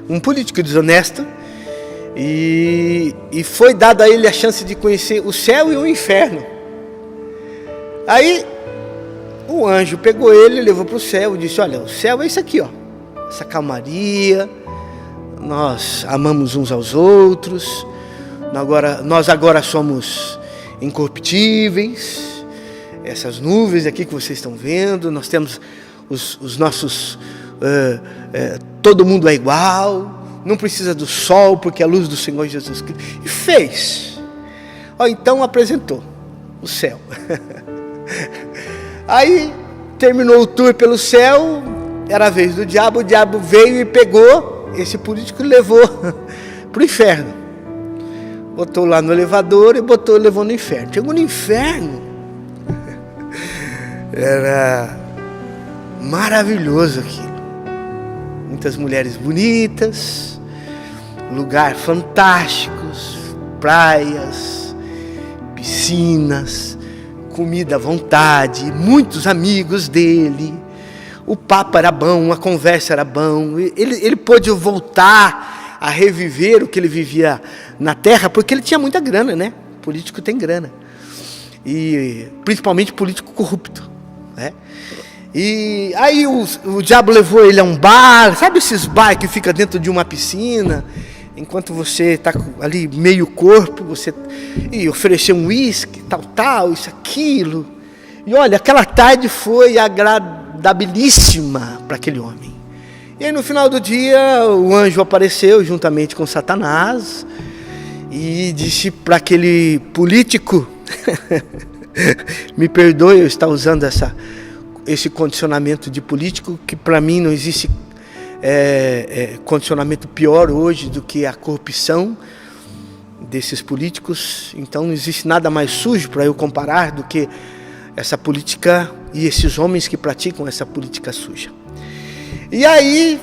um político desonesto, e foi dado a ele a chance de conhecer o céu e o inferno. Aí o anjo pegou ele, levou para o céu e disse: olha, o céu é isso aqui, ó, essa calmaria, nós amamos uns aos outros, nós agora somos incorruptíveis, essas nuvens aqui que vocês estão vendo, nós temos os nossos, todo mundo é igual, não precisa do sol, porque é a luz do Senhor Jesus Cristo. E fez. Então apresentou o céu. Aí terminou o tour pelo céu, era a vez do diabo. O diabo veio e pegou esse político e levou para o inferno. Botou lá no elevador e levou no inferno. Chegou no inferno, era maravilhoso aquilo. Muitas mulheres bonitas, lugar fantásticos, praias, piscinas, comida à vontade, muitos amigos dele. O papo era bom, a conversa era bom. Ele pôde voltar a reviver o que ele vivia na terra, porque ele tinha muita grana, né? Político tem grana, e principalmente político corrupto, né? E aí o diabo levou ele a um bar, sabe esses bar que fica dentro de uma piscina, enquanto você está ali meio corpo, e ofereceu um uísque, tal, isso, aquilo. E olha, aquela tarde foi agradabilíssima para aquele homem. E aí no final do dia o anjo apareceu juntamente com Satanás e disse para aquele político, me perdoe eu estar usando esse condicionamento de político, que para mim não existe condicionamento pior hoje do que a corrupção desses políticos. Então não existe nada mais sujo para eu comparar do que essa política e esses homens que praticam essa política suja. E aí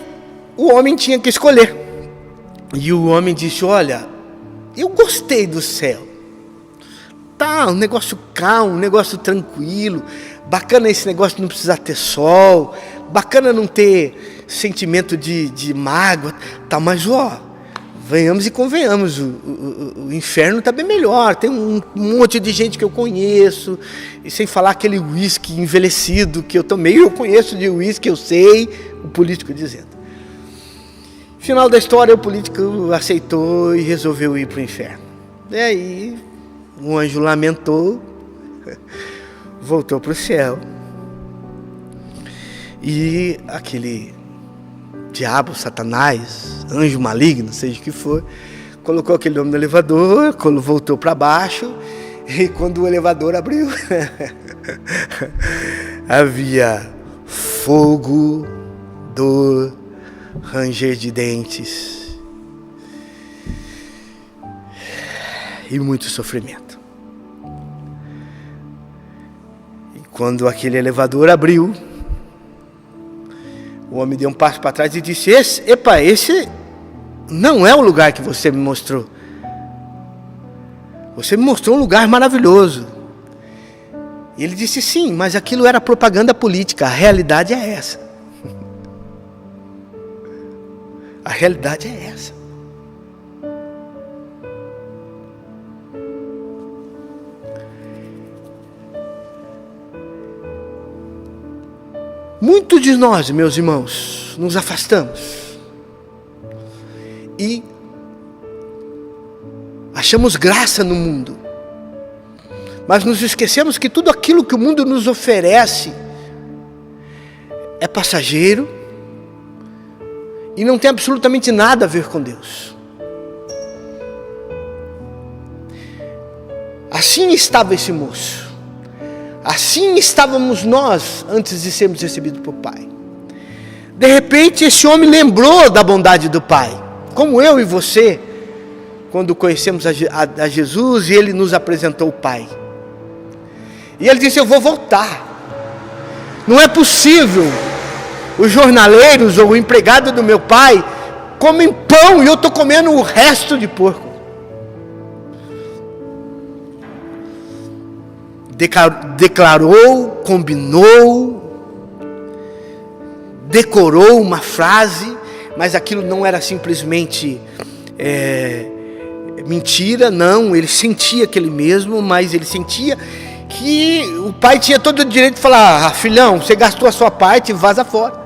o homem tinha que escolher. E o homem disse: olha, eu gostei do céu. Tá, um negócio calmo, um negócio tranquilo. Bacana esse negócio de não precisar ter sol. Bacana não ter sentimento de mágoa. Tá, mas venhamos e convenhamos, o inferno está bem melhor. Tem um monte de gente que eu conheço. E sem falar aquele uísque envelhecido que eu tomei. Eu conheço de uísque, eu sei. O político dizendo. Final da história, o político aceitou e resolveu ir para o inferno. E aí, o anjo lamentou, voltou para o céu. E aquele diabo, Satanás, anjo maligno, seja o que for, colocou aquele homem no elevador, voltou para baixo, e quando o elevador abriu, havia fogo, dor, ranger de dentes e muito sofrimento. E quando aquele elevador abriu, o homem deu um passo para trás e disse: esse não é o lugar que você me mostrou. Você me mostrou um lugar maravilhoso. E ele disse: sim, mas aquilo era propaganda política. A realidade é essa. A realidade é essa. Muitos de nós, meus irmãos, nos afastamos e achamos graça no mundo, mas nos esquecemos que tudo aquilo que o mundo nos oferece é passageiro e não tem absolutamente nada a ver com Deus. Assim estava esse moço. Assim estávamos nós antes de sermos recebidos por Pai. De repente esse homem lembrou da bondade do Pai. Como eu e você, quando conhecemos a Jesus e Ele nos apresentou o Pai. E ele disse: eu vou voltar. Não é possível. Os jornaleiros ou o empregado do meu pai comem pão e eu estou comendo o resto de porco. Declarou, combinou, decorou uma frase, mas aquilo não era simplesmente mentira, não. Ele sentia aquele mesmo, mas ele sentia que o pai tinha todo o direito de falar: filhão, você gastou a sua parte, vaza fora.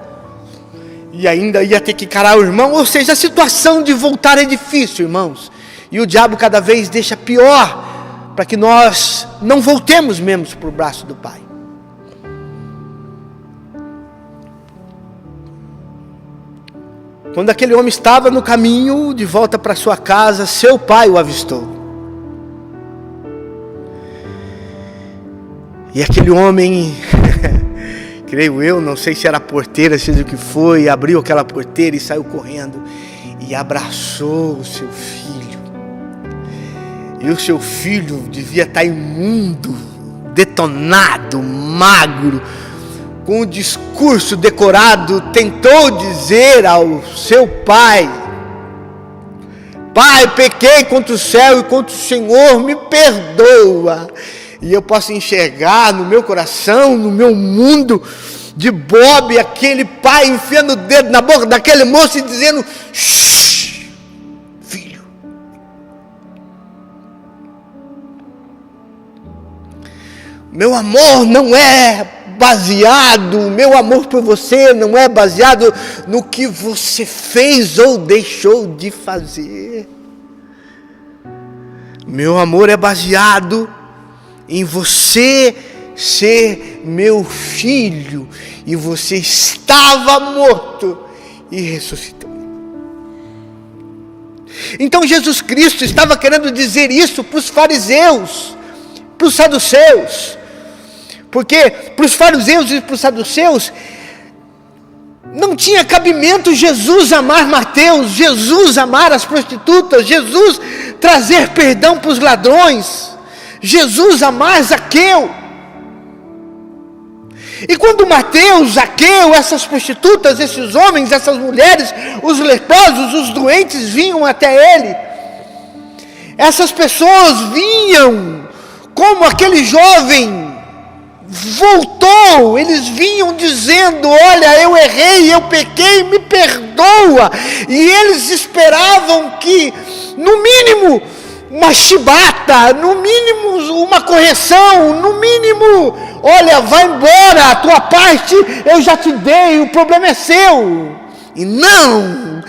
E ainda ia ter que encarar o irmão. Ou seja, a situação de voltar é difícil, irmãos. E o diabo cada vez deixa pior, para que nós não voltemos mesmo para o braço do Pai. Quando aquele homem estava no caminho de volta para sua casa, seu pai o avistou. E aquele homem, creio eu, não sei se era a porteira, seja o que foi, abriu aquela porteira e saiu correndo e abraçou o seu filho. E o seu filho devia estar imundo, detonado, magro, com o discurso decorado, tentou dizer ao seu pai: Pai, pequei contra o céu e contra o Senhor, me perdoa. E eu posso enxergar no meu coração, no meu mundo de Bob, aquele pai enfiando o dedo na boca daquele moço e dizendo: shh, filho. Meu amor não é baseado, meu amor por você não é baseado no que você fez ou deixou de fazer. Meu amor é baseado em você ser meu filho, e você estava morto e ressuscitou. Então Jesus Cristo estava querendo dizer isso para os fariseus, para os saduceus, Porque para os fariseus e para os saduceus, não tinha cabimento Jesus amar Mateus, Jesus amar as prostitutas, Jesus trazer perdão para os ladrões, Jesus amar Zaqueu. E quando Mateus, Zaqueu, essas prostitutas, esses homens, essas mulheres, os leprosos, os doentes vinham até ele, essas pessoas vinham como aquele jovem voltou, eles vinham dizendo: olha, eu errei, eu pequei, me perdoa. E eles esperavam que, no mínimo, uma chibata, no mínimo uma correção, no mínimo, olha, vai embora, a tua parte eu já te dei, o problema é seu. E não,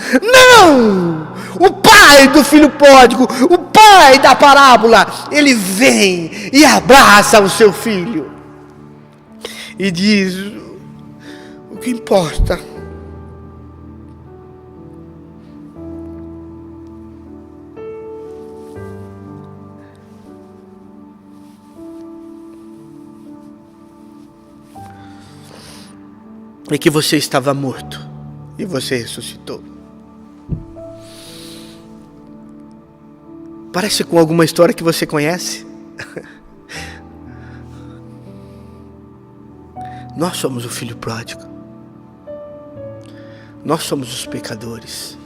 o pai do filho pródigo, o pai da parábola, ele vem e abraça o seu filho e diz: o que importa é que você estava morto e você ressuscitou. Parece com alguma história que você conhece? Nós somos o filho pródigo. Nós somos os pecadores.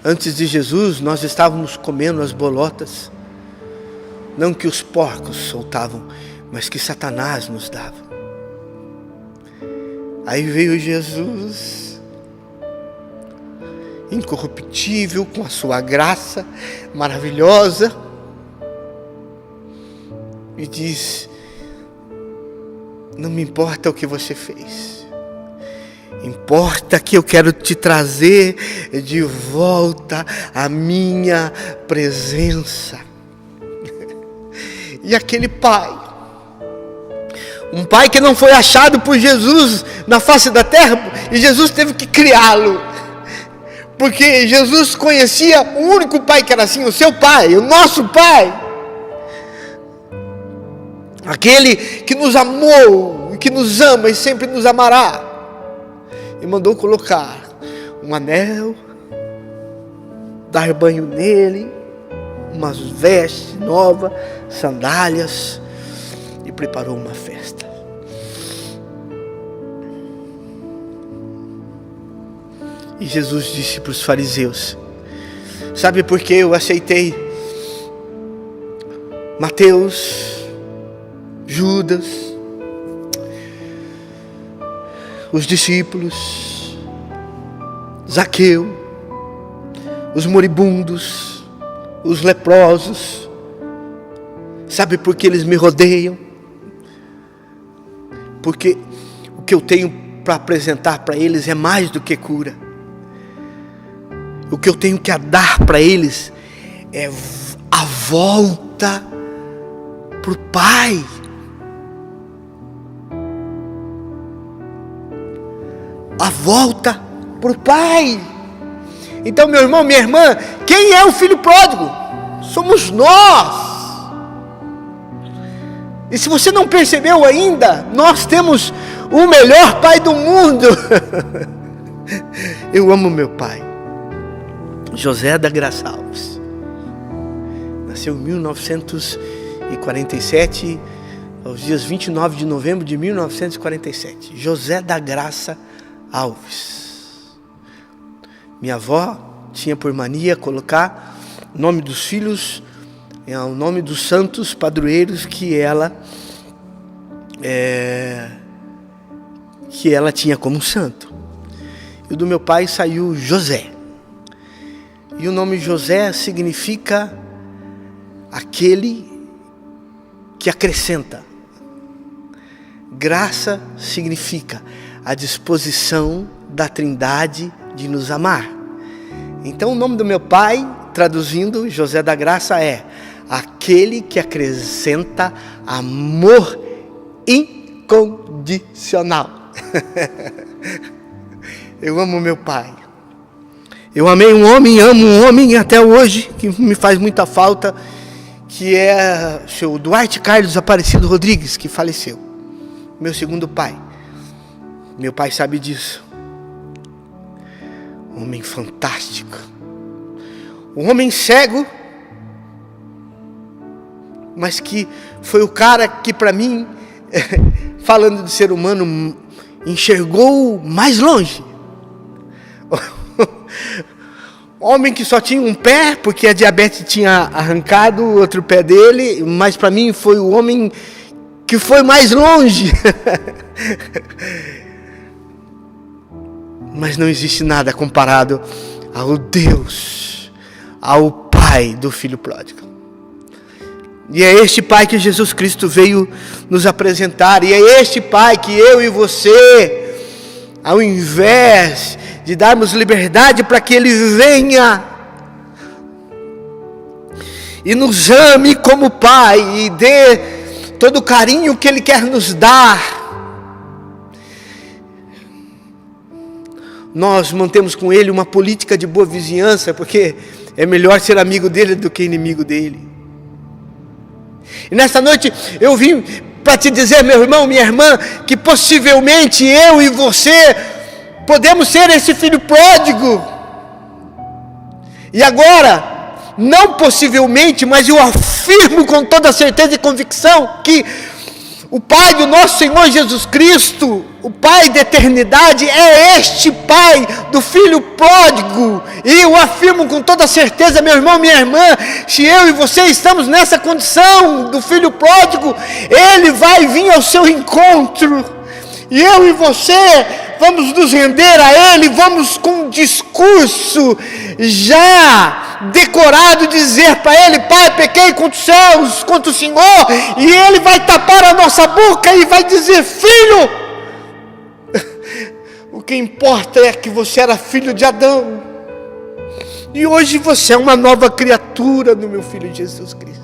Antes de Jesus, nós estávamos comendo as bolotas, não que os porcos soltavam, mas que Satanás nos dava. Aí veio Jesus, incorruptível, com a sua graça maravilhosa, e diz: não me importa o que você fez, importa que eu quero te trazer de volta à minha presença. E aquele pai, um pai que não foi achado por Jesus na face da terra, e Jesus teve que criá-lo, porque Jesus conhecia o único pai que era assim, o seu pai, o nosso pai, aquele que nos amou, que nos ama e sempre nos amará, e mandou colocar um anel, dar banho nele, umas vestes novas, sandálias, e preparou uma festa. E Jesus disse para os fariseus: sabe por que eu aceitei Mateus, Judas, os discípulos, Zaqueu, os moribundos, os leprosos? Sabe por que eles me rodeiam? Porque o que eu tenho para apresentar para eles é mais do que cura. O que eu tenho que dar para eles é a volta para o Pai. A volta para o Pai. Então, meu irmão, minha irmã, quem é o filho pródigo? Somos nós. E se você não percebeu ainda, nós temos o melhor pai do mundo. Eu amo meu pai, José da Graça Alves. Nasceu em 1947, aos dias 29 de novembro de 1947. José da Graça Alves. Minha avó tinha por mania colocar o nome dos filhos, o nome dos santos padroeiros que ela tinha como santo. E o do meu pai saiu José. E o nome José significa aquele que acrescenta. Graça significa a disposição da Trindade de nos amar. Então o nome do meu pai, traduzindo, José da Graça, é aquele que acrescenta amor incondicional. Eu amo meu pai. Eu amei um homem, amo um homem até hoje, que me faz muita falta, que é o seu Duarte Carlos Aparecido Rodrigues, que faleceu, meu segundo pai. Meu pai sabe disso. Um homem fantástico, um homem cego, mas que foi o cara que para mim, falando de ser humano, enxergou mais longe. Homem que só tinha um pé, porque a diabetes tinha arrancado o outro pé dele, mas para mim foi o homem que foi mais longe. Mas não existe nada comparado ao Deus, ao Pai do Filho Pródigo. E é este Pai que Jesus Cristo veio nos apresentar, e é este Pai que eu e você, ao invés de darmos liberdade para que Ele venha e nos ame como Pai e dê todo o carinho que Ele quer nos dar, nós mantemos com Ele uma política de boa vizinhança, porque é melhor ser amigo dEle do que inimigo dEle. E nessa noite eu vim para te dizer, meu irmão, minha irmã, que possivelmente eu e você podemos ser esse filho pródigo. E agora, não possivelmente, mas eu afirmo com toda certeza e convicção que o Pai do nosso Senhor Jesus Cristo, o Pai da eternidade, é este Pai do Filho Pródigo. E eu afirmo com toda certeza, meu irmão, minha irmã, se eu e você estamos nessa condição do Filho Pródigo, Ele vai vir ao seu encontro. E eu e você vamos nos render a Ele, vamos com um discurso já decorado dizer para Ele: Pai, pequei contra os céus, contra o Senhor. E Ele vai tapar a nossa boca e vai dizer: Filho, o que importa é que você era filho de Adão, e hoje você é uma nova criatura no meu Filho Jesus Cristo.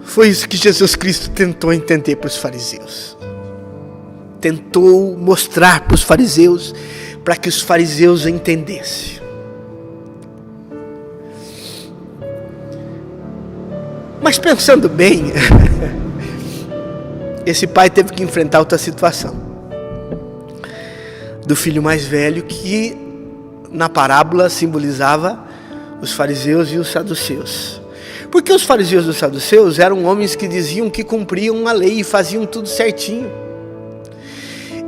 Foi isso que Jesus Cristo tentou entender para os fariseus. Tentou mostrar para os fariseus, para que os fariseus entendessem. Mas pensando bem, esse pai teve que enfrentar outra situação. Do filho mais velho, que na parábola simbolizava os fariseus e os saduceus. Porque os fariseus e os saduceus eram homens que diziam que cumpriam a lei e faziam tudo certinho.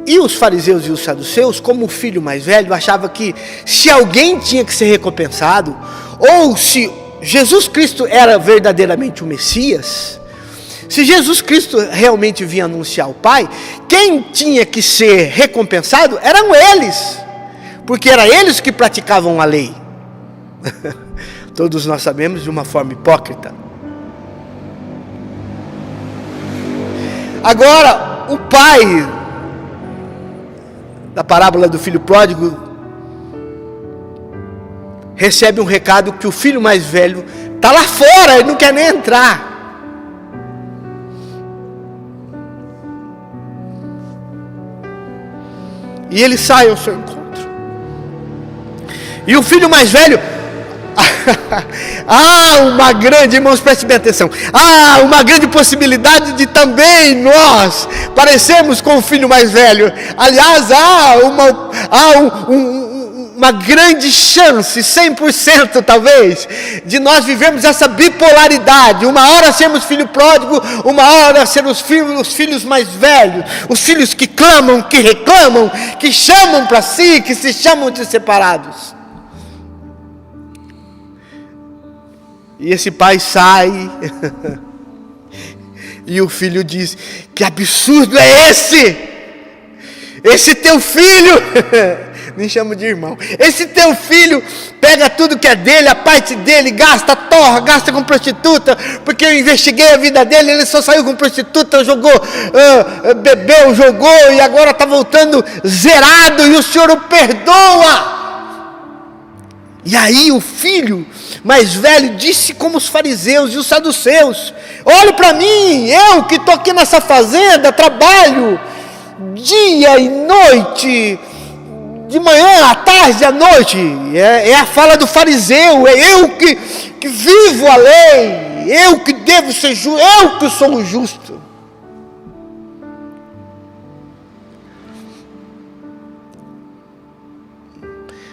E os fariseus e os saduceus, como o filho mais velho, achava que se alguém tinha que ser recompensado, ou se Jesus Cristo era verdadeiramente o Messias, se Jesus Cristo realmente vinha anunciar o Pai, quem tinha que ser recompensado eram eles, porque eram eles que praticavam a lei. Todos nós sabemos, de uma forma hipócrita. Agora, o pai da parábola do filho pródigo recebe um recado que o filho mais velho está lá fora, ele não quer nem entrar. E ele sai ao seu encontro. E o filho mais velho... uma grande, irmãos, prestem bem atenção. Uma grande possibilidade de também nós parecermos com o filho mais velho. Aliás, uma grande chance, 100% talvez, de nós vivermos essa bipolaridade. Uma hora sermos filho pródigo, uma hora sermos os filhos mais velhos, os filhos que clamam, que reclamam, que chamam para si, que se chamam de separados. E esse pai sai, e o filho diz: que absurdo é esse? Esse teu filho, nem chamo de irmão, esse teu filho pega tudo que é dele, a parte dele, gasta, torra, gasta com prostituta, porque eu investiguei a vida dele, ele só saiu com prostituta, jogou, bebeu, jogou, e agora está voltando zerado, e o Senhor o perdoa. E aí o filho mais velho disse como os fariseus e os saduceus: olhe para mim, eu que estou aqui nessa fazenda, trabalho dia e noite, de manhã, à tarde, à noite. É a fala do fariseu. É eu que vivo a lei. Eu que devo ser justo. Eu que sou o justo.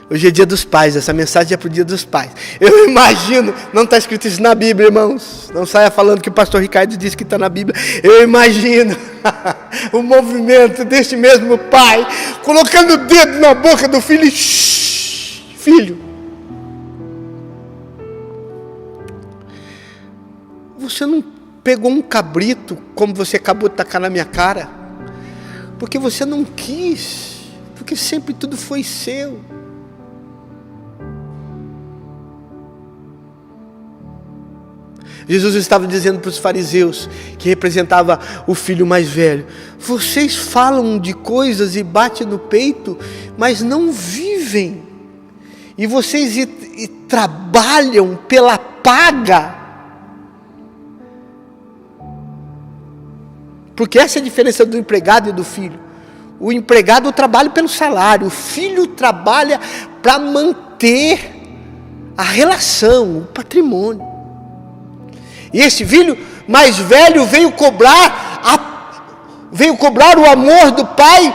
Hoje é dia dos pais, essa mensagem é para o dia dos pais. Eu imagino, não está escrito isso na Bíblia, irmãos. Não saia falando que o pastor Ricardo disse que está na Bíblia. Eu imagino o movimento deste mesmo pai, colocando o dedo na boca do filho. Shhh, filho, você não pegou um cabrito, como você acabou de tacar na minha cara, porque você não quis, porque sempre tudo foi seu. Jesus estava dizendo para os fariseus, que representava o filho mais velho: vocês falam de coisas e batem no peito, mas não vivem. E vocês trabalham pela paga. Porque essa é a diferença do empregado e do filho. O empregado trabalha pelo salário, o filho trabalha para manter a relação, o patrimônio. E esse filho mais velho veio cobrar o amor do pai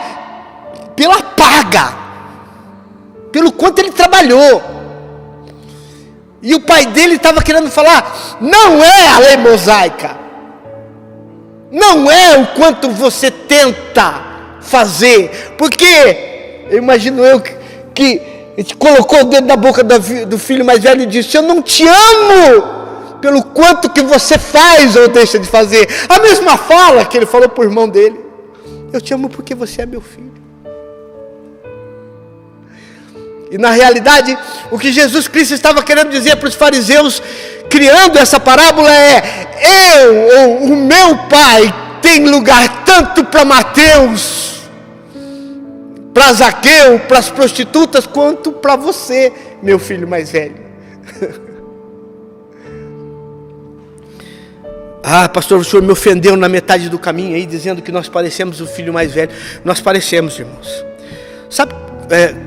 pela paga, pelo quanto ele trabalhou. E o pai dele estava querendo falar: não é a lei mosaica, não é o quanto você tenta fazer, porque eu imagino que ele colocou o dedo na boca do filho mais velho e disse: eu não te amo pelo quanto que você faz ou deixa de fazer. A mesma fala que ele falou para o irmão dele: eu te amo porque você é meu filho. E na realidade, o que Jesus Cristo estava querendo dizer para os fariseus, criando essa parábola, o meu pai tem lugar tanto para Mateus, para Zaqueu, para as prostitutas, quanto para você, meu filho mais velho. Ah, pastor, o senhor me ofendeu na metade do caminho aí, dizendo que nós parecemos o filho mais velho. Nós parecemos, irmãos. Sabe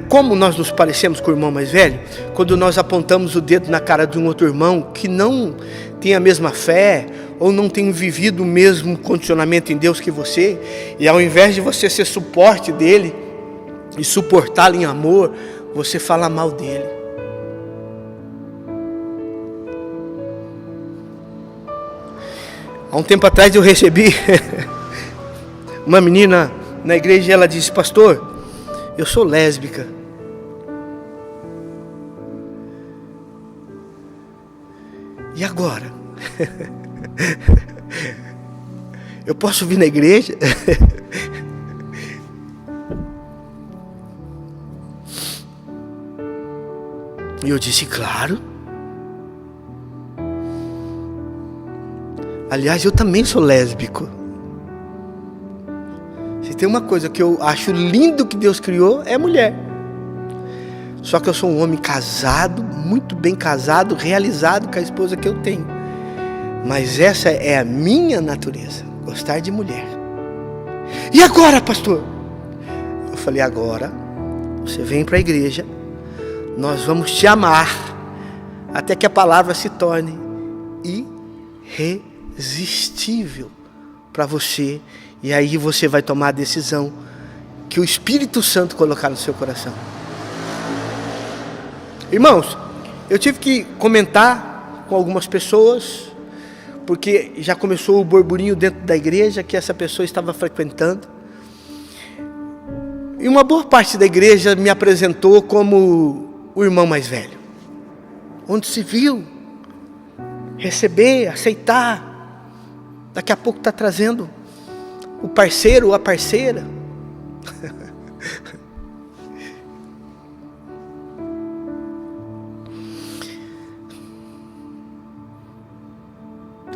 como nós nos parecemos com o irmão mais velho? Quando nós apontamos o dedo na cara de um outro irmão que não tem a mesma fé, ou não tem vivido o mesmo condicionamento em Deus que você, e ao invés de você ser suporte dele, e suportá-lo em amor, você fala mal dele. Há um tempo atrás eu recebi uma menina na igreja e ela disse: pastor, eu sou lésbica. E agora? Eu posso vir na igreja? E eu disse: claro. Aliás, eu também sou lésbico. Se tem uma coisa que eu acho lindo que Deus criou, é mulher. Só que eu sou um homem casado, muito bem casado, realizado com a esposa que eu tenho. Mas essa é a minha natureza, gostar de mulher. E agora, pastor? Eu falei: agora você vem para a igreja, nós vamos te amar, até que a palavra se torne irresistível para você, e aí você vai tomar a decisão que o Espírito Santo colocar no seu coração. Irmãos, eu tive que comentar com algumas pessoas, porque já começou o burburinho dentro da igreja que essa pessoa estava frequentando, e uma boa parte da igreja me apresentou como o irmão mais velho, onde se viu receber, aceitar. Daqui a pouco está trazendo o parceiro ou a parceira.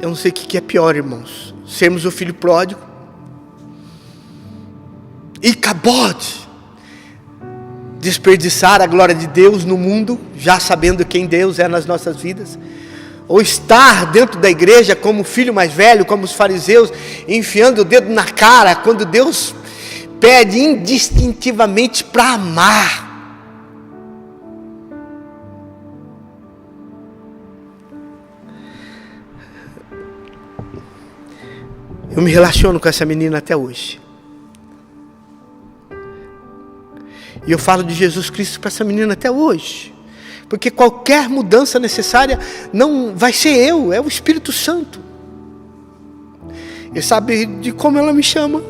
Eu não sei o que é pior, irmãos: sermos o filho pródigo e acabode desperdiçar a glória de Deus no mundo, já sabendo quem Deus é nas nossas vidas, ou estar dentro da igreja como filho mais velho, como os fariseus, enfiando o dedo na cara, quando Deus pede indistintivamente para amar. Eu me relaciono com essa menina até hoje. E eu falo de Jesus Cristo para essa menina até hoje. Porque qualquer mudança necessária não vai ser eu, é o Espírito Santo. Ele sabe de como ela me chama.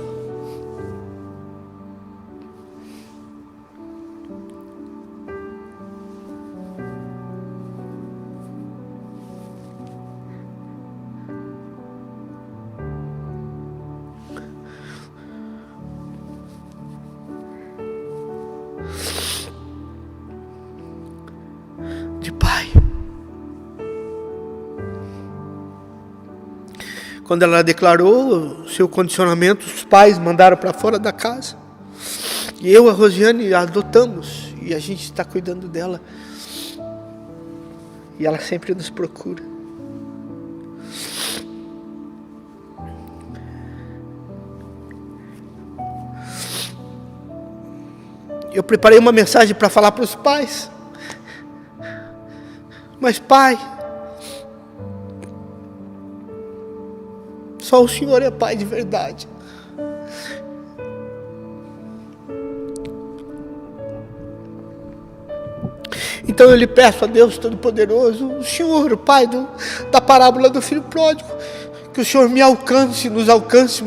De pai. Quando ela declarou o seu condicionamento, os pais mandaram para fora da casa. E eu e a Rosiane a adotamos. E a gente está cuidando dela. E ela sempre nos procura. Eu preparei uma mensagem para falar para os pais. Mas pai, só o Senhor é pai de verdade. Então eu lhe peço a Deus Todo-Poderoso, o Senhor, o pai da parábola do filho pródigo, que o Senhor me alcance, nos alcance,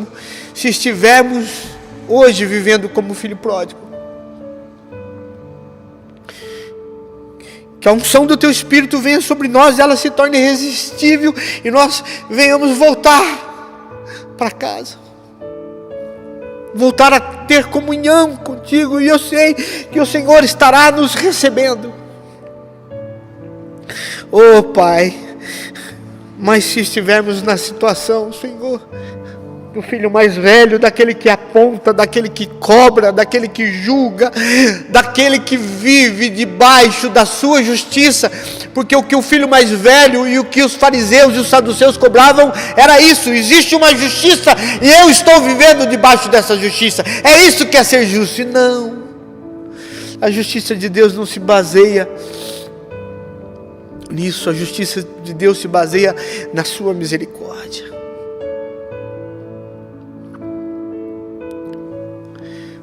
se estivermos hoje vivendo como filho pródigo. Que a unção do Teu Espírito venha sobre nós, ela se torne irresistível e nós venhamos voltar para casa. Voltar a ter comunhão contigo, e eu sei que o Senhor estará nos recebendo. Oh Pai, mas se estivermos na situação, Senhor, do filho mais velho, daquele que aponta, daquele que cobra, daquele que julga, daquele que vive debaixo da sua justiça, porque o que o filho mais velho e o que os fariseus e os saduceus cobravam era isso: existe uma justiça e eu estou vivendo debaixo dessa justiça, é isso que é ser justo. E não, a justiça de Deus não se baseia nisso, a justiça de Deus se baseia na sua misericórdia.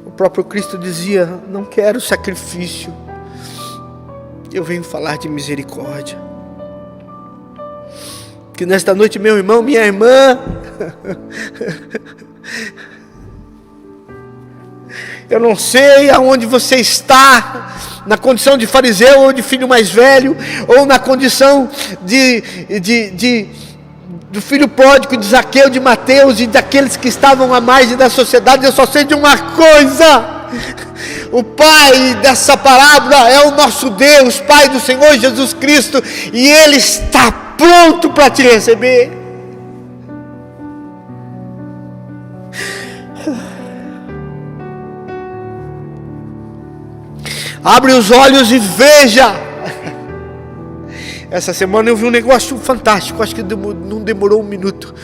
O próprio Cristo dizia: não quero sacrifício, eu venho falar de misericórdia. Que nesta noite, meu irmão, minha irmã, eu não sei aonde você está, na condição de fariseu ou de filho mais velho, ou na condição do filho pródigo, de Zaqueu, de Mateus e daqueles que estavam à margem da sociedade. Eu só sei de uma coisa: o pai dessa parábola é o nosso Deus, Pai do Senhor Jesus Cristo, e Ele está pronto para te receber. Abre os olhos e veja. Essa semana eu vi um negócio fantástico, acho que não demorou um minuto.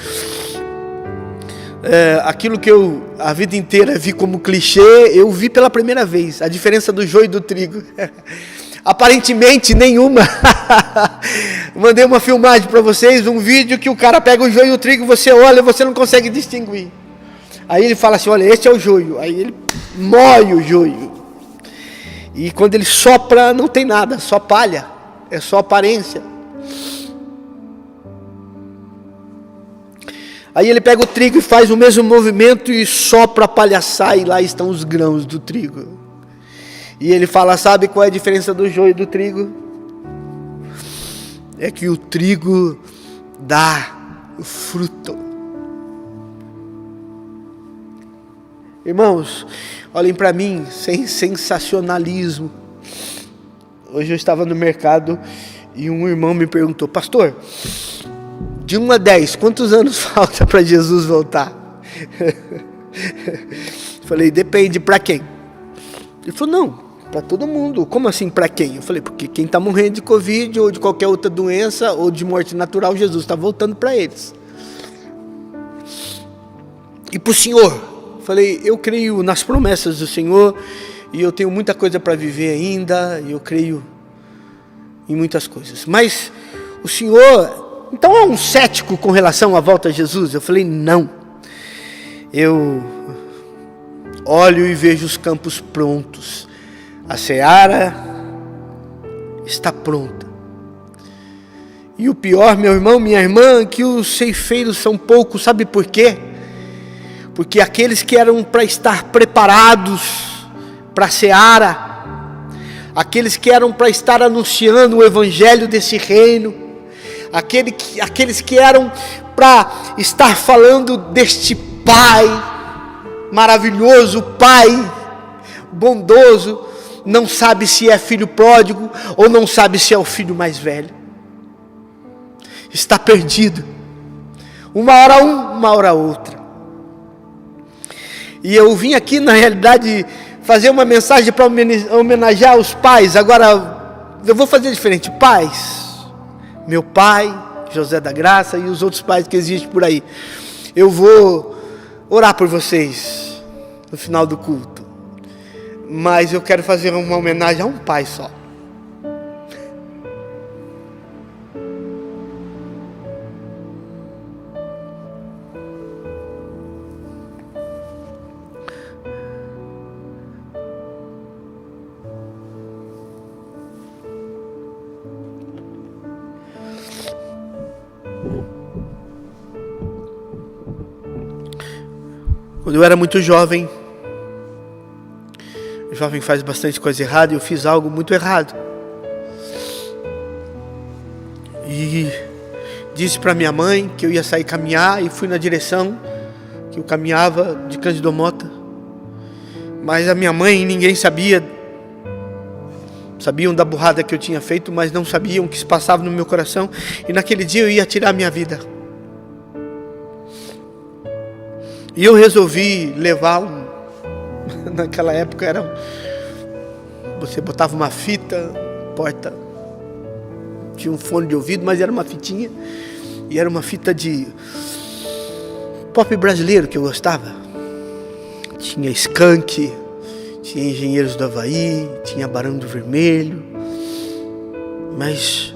Aquilo que eu a vida inteira vi como clichê, eu vi pela primeira vez. A diferença do joio e do trigo. Aparentemente nenhuma. Mandei uma filmagem para vocês, um vídeo que o cara pega o joio e o trigo, você olha, você não consegue distinguir. Aí ele fala assim: olha, esse é o joio. Aí ele moe o joio. E quando ele sopra, não tem nada, só palha, é só aparência. Aí ele pega o trigo e faz o mesmo movimento e sopra a palha, sai, e lá estão os grãos do trigo. E ele fala: sabe qual é a diferença do joio e do trigo? É que o trigo dá o fruto. Irmãos, olhem para mim, sem sensacionalismo. Hoje eu estava no mercado e um irmão me perguntou: pastor, de 1 a 10, quantos anos falta para Jesus voltar? Falei: depende, para quem? Ele falou: não, para todo mundo. Como assim para quem? Eu falei: porque quem está morrendo de Covid ou de qualquer outra doença ou de morte natural, Jesus está voltando para eles. E para o Senhor? Falei: eu creio nas promessas do Senhor e eu tenho muita coisa para viver ainda, e eu creio em muitas coisas. Mas o Senhor, então, é um cético com relação à volta a Jesus? Eu falei: não. eu olho e vejo os campos prontos. A seara está pronta. E o pior, meu irmão, minha irmã, é que os ceifeiros são poucos. Sabe por quê? Porque aqueles que eram para estar preparados para a seara, aqueles que eram para estar anunciando o evangelho desse reino, aqueles que eram para estar falando deste Pai maravilhoso, Pai bondoso, não sabe se é filho pródigo ou não sabe se é o filho mais velho. Está perdido. Uma hora uma hora outra. E eu vim aqui, na realidade, fazer uma mensagem para homenagear os pais. Agora, eu vou fazer diferente. Pais, meu pai, José da Graça, e os outros pais que existem por aí. Eu vou orar por vocês no final do culto. Mas eu quero fazer uma homenagem a um pai só. Quando eu era muito jovem, o jovem faz bastante coisa errada, e eu fiz algo muito errado. E disse para minha mãe que eu ia sair caminhar, e fui na direção que eu caminhava de Cândido Mota. Mas a minha mãe e ninguém sabiam da burrada que eu tinha feito, mas não sabiam o que se passava no meu coração. E naquele dia eu ia tirar a minha vida. E eu resolvi levar naquela época você botava uma fita, porta, tinha um fone de ouvido, mas era uma fitinha, e era uma fita de pop brasileiro que eu gostava. Tinha Skank, tinha Engenheiros do Havaí, tinha Barão do Vermelho, mas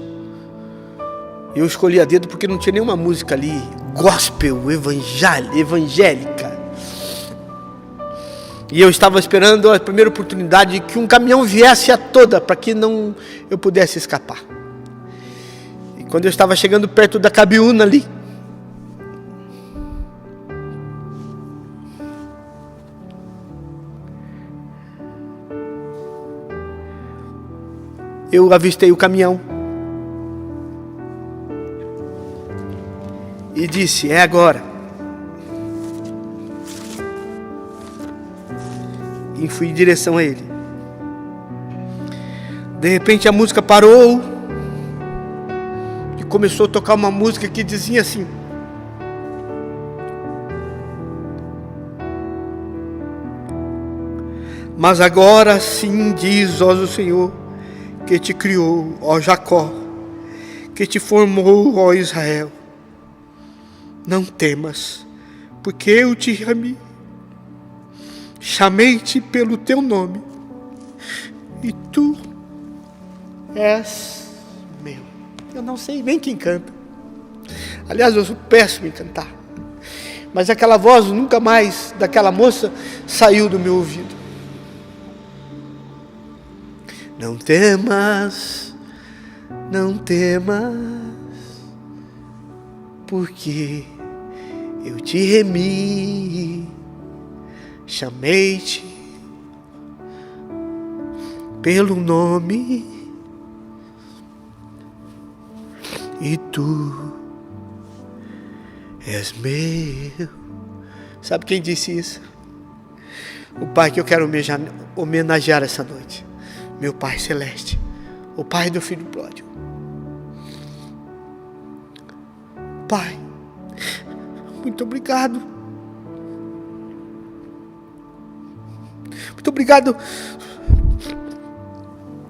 eu escolhi a dedo porque não tinha nenhuma música ali gospel, evangélica. E eu estava esperando a primeira oportunidade que um caminhão viesse a toda, para que eu pudesse escapar. E quando eu estava chegando perto da Cabiúna ali, eu avistei o caminhão e disse: é agora. E fui em direção a ele. De repente a música parou e começou a tocar uma música que dizia assim: mas agora sim diz, ó Senhor, que te criou, ó Jacó, que te formou, ó Israel, não temas, porque eu te amei. Chamei-te pelo teu nome, e tu és meu. Eu não sei nem quem canta. Aliás, eu sou péssimo em cantar. Mas aquela voz nunca mais daquela moça saiu do meu ouvido. Não temas, não temas, porque eu te remi. Chamei-te pelo nome, e tu és meu. Sabe quem disse isso? O Pai que eu quero homenagear essa noite. Meu Pai Celeste, o Pai do Filho Pródigo. Pai, muito obrigado. Muito obrigado,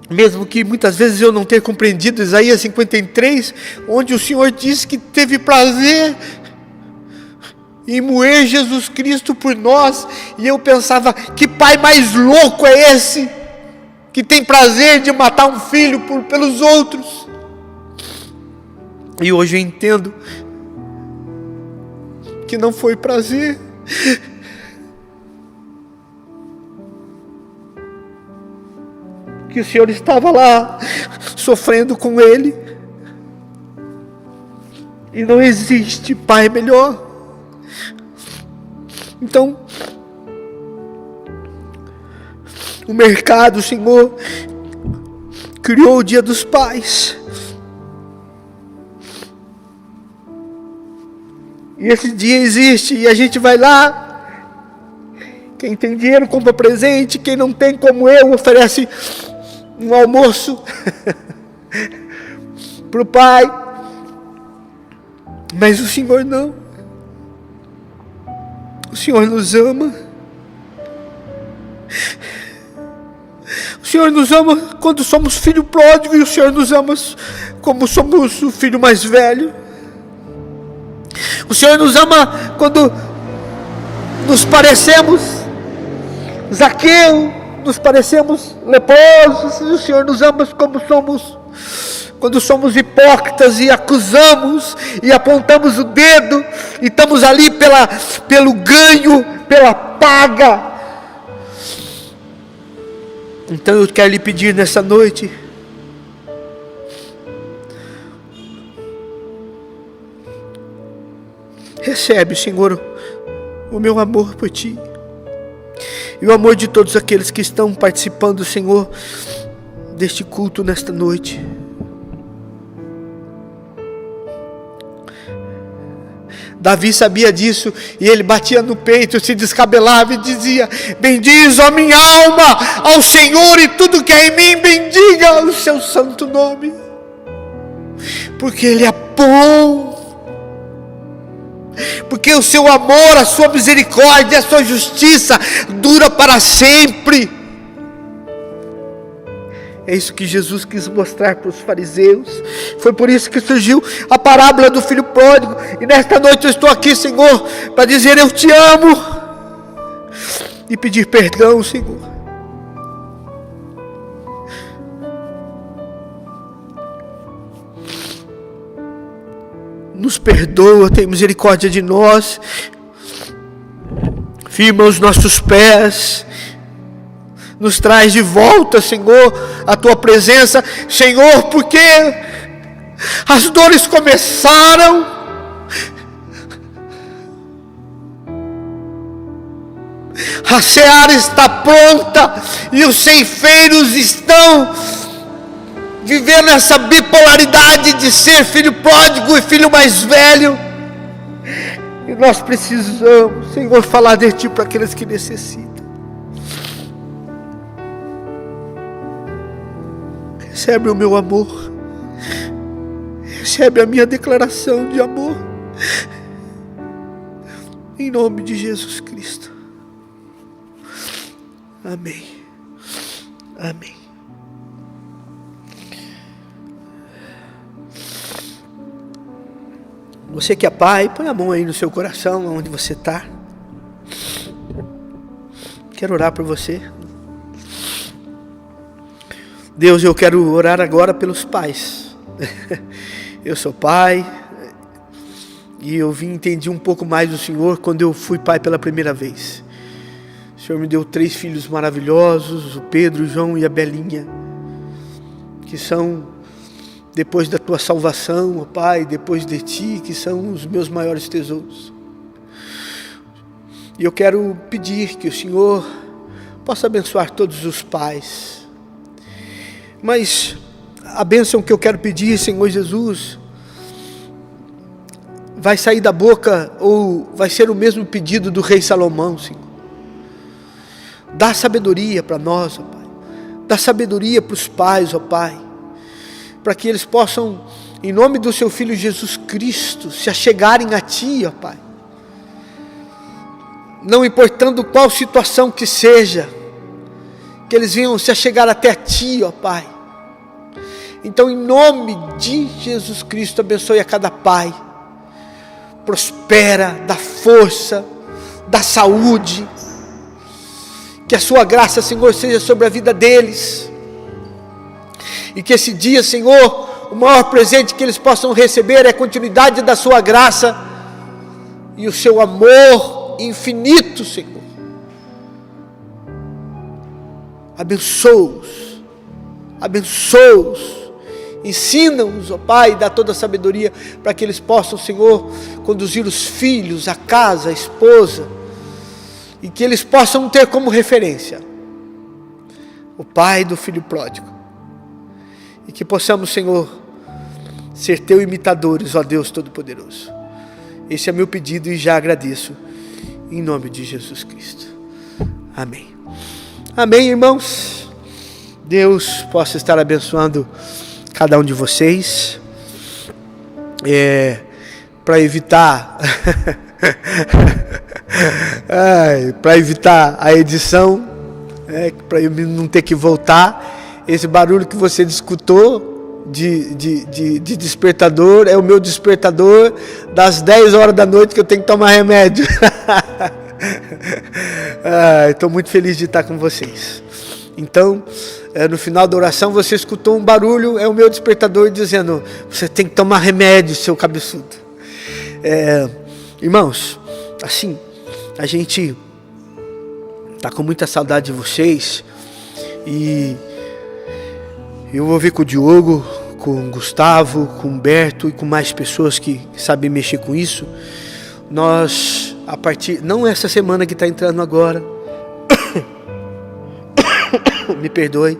mesmo que muitas vezes eu não tenha compreendido Isaías 53, onde o Senhor disse que teve prazer em moer Jesus Cristo por nós, e eu pensava: que pai mais louco é esse, que tem prazer de matar um filho pelos outros? E hoje eu entendo que não foi prazer, que o Senhor estava lá sofrendo com ele. E não existe pai melhor. Então, o mercado, Senhor, criou o Dia dos Pais. E esse dia existe e a gente vai lá. Quem tem dinheiro compra presente, quem não tem, como eu, oferece um almoço para o pai. Mas o Senhor não. O Senhor nos ama. O Senhor nos ama quando somos filho pródigo, e o Senhor nos ama como somos o filho mais velho. O Senhor nos ama quando nos parecemos Zaqueu, nos parecemos leprosos, e o Senhor nos ama como somos, quando somos hipócritas e acusamos e apontamos o dedo e estamos ali pelo ganho, pela paga. Então eu quero lhe pedir nessa noite, recebe, Senhor, o meu amor por Ti e o amor de todos aqueles que estão participando, Senhor, deste culto nesta noite. Davi sabia disso e ele batia no peito, se descabelava e dizia: bendiz, ó minha alma, ao Senhor, e tudo que é em mim, bendiga o seu santo nome, porque Ele é bom, porque o seu amor, a sua misericórdia, a sua justiça dura para sempre. É isso que Jesus quis mostrar para os fariseus. Foi por isso que surgiu a parábola do filho pródigo. E nesta noite eu estou aqui, Senhor, para dizer: eu te amo, e pedir perdão, Senhor. Nos perdoa, tem misericórdia de nós, firma os nossos pés, nos traz de volta, Senhor, a Tua presença, Senhor, porque as dores começaram, a seara está pronta e os ceifeiros estão vivendo essa bipolaridade de ser filho pródigo e filho mais velho. E nós precisamos, Senhor, falar de Ti para aqueles que necessitam. Recebe o meu amor, recebe a minha declaração de amor, em nome de Jesus Cristo. Amém. Amém. Você que é pai, põe a mão aí no seu coração, onde você está. Quero orar por você. Deus, eu quero orar agora pelos pais. Eu sou pai, e eu entendi um pouco mais do Senhor quando eu fui pai pela primeira vez. O Senhor me deu 3 filhos maravilhosos, o Pedro, o João e a Belinha, que são, depois da Tua salvação, ó Pai, depois de Ti, que são os meus maiores tesouros. E eu quero pedir que o Senhor possa abençoar todos os pais. Mas a bênção que eu quero pedir, Senhor Jesus, vai sair da boca, ou vai ser o mesmo pedido do rei Salomão, Senhor. Dá sabedoria para nós, ó Pai. Dá sabedoria para os pais, ó Pai, para que eles possam, em nome do Seu Filho Jesus Cristo, se achegarem a Ti, ó Pai. Não importando qual situação que seja, que eles venham se achegar até a Ti, ó Pai. Então, em nome de Jesus Cristo, abençoe a cada pai. Prospera, dá força, dá saúde. Que a Sua graça, Senhor, seja sobre a vida deles. E que esse dia, Senhor, o maior presente que eles possam receber é a continuidade da Sua graça e o Seu amor infinito, Senhor. Abençoa-os abençoa-os, ensina-os, ó Pai, dá toda a sabedoria para que eles possam, Senhor, conduzir os filhos, a casa, a esposa, e que eles possam ter como referência o pai do filho pródigo, e que possamos, Senhor, ser teu imitadores, ó Deus Todo-Poderoso. Esse é meu pedido e já agradeço, em nome de Jesus Cristo. Amém. Amém, irmãos. Deus possa estar abençoando cada um de vocês. Para evitar para evitar a edição, para eu não ter que voltar, esse barulho que você escutou de despertador é o meu despertador das 10 horas da noite que eu tenho que tomar remédio. Estou muito feliz de estar com vocês. Então, no final da oração você escutou um barulho, é o meu despertador dizendo: você tem que tomar remédio, seu cabeçudo. Irmãos, assim, a gente está com muita saudade de vocês, e eu vou ver com o Diogo, com o Gustavo, com o Humberto e com mais pessoas que sabem mexer com isso. Nós, a partir, não essa semana que está entrando agora, me perdoe,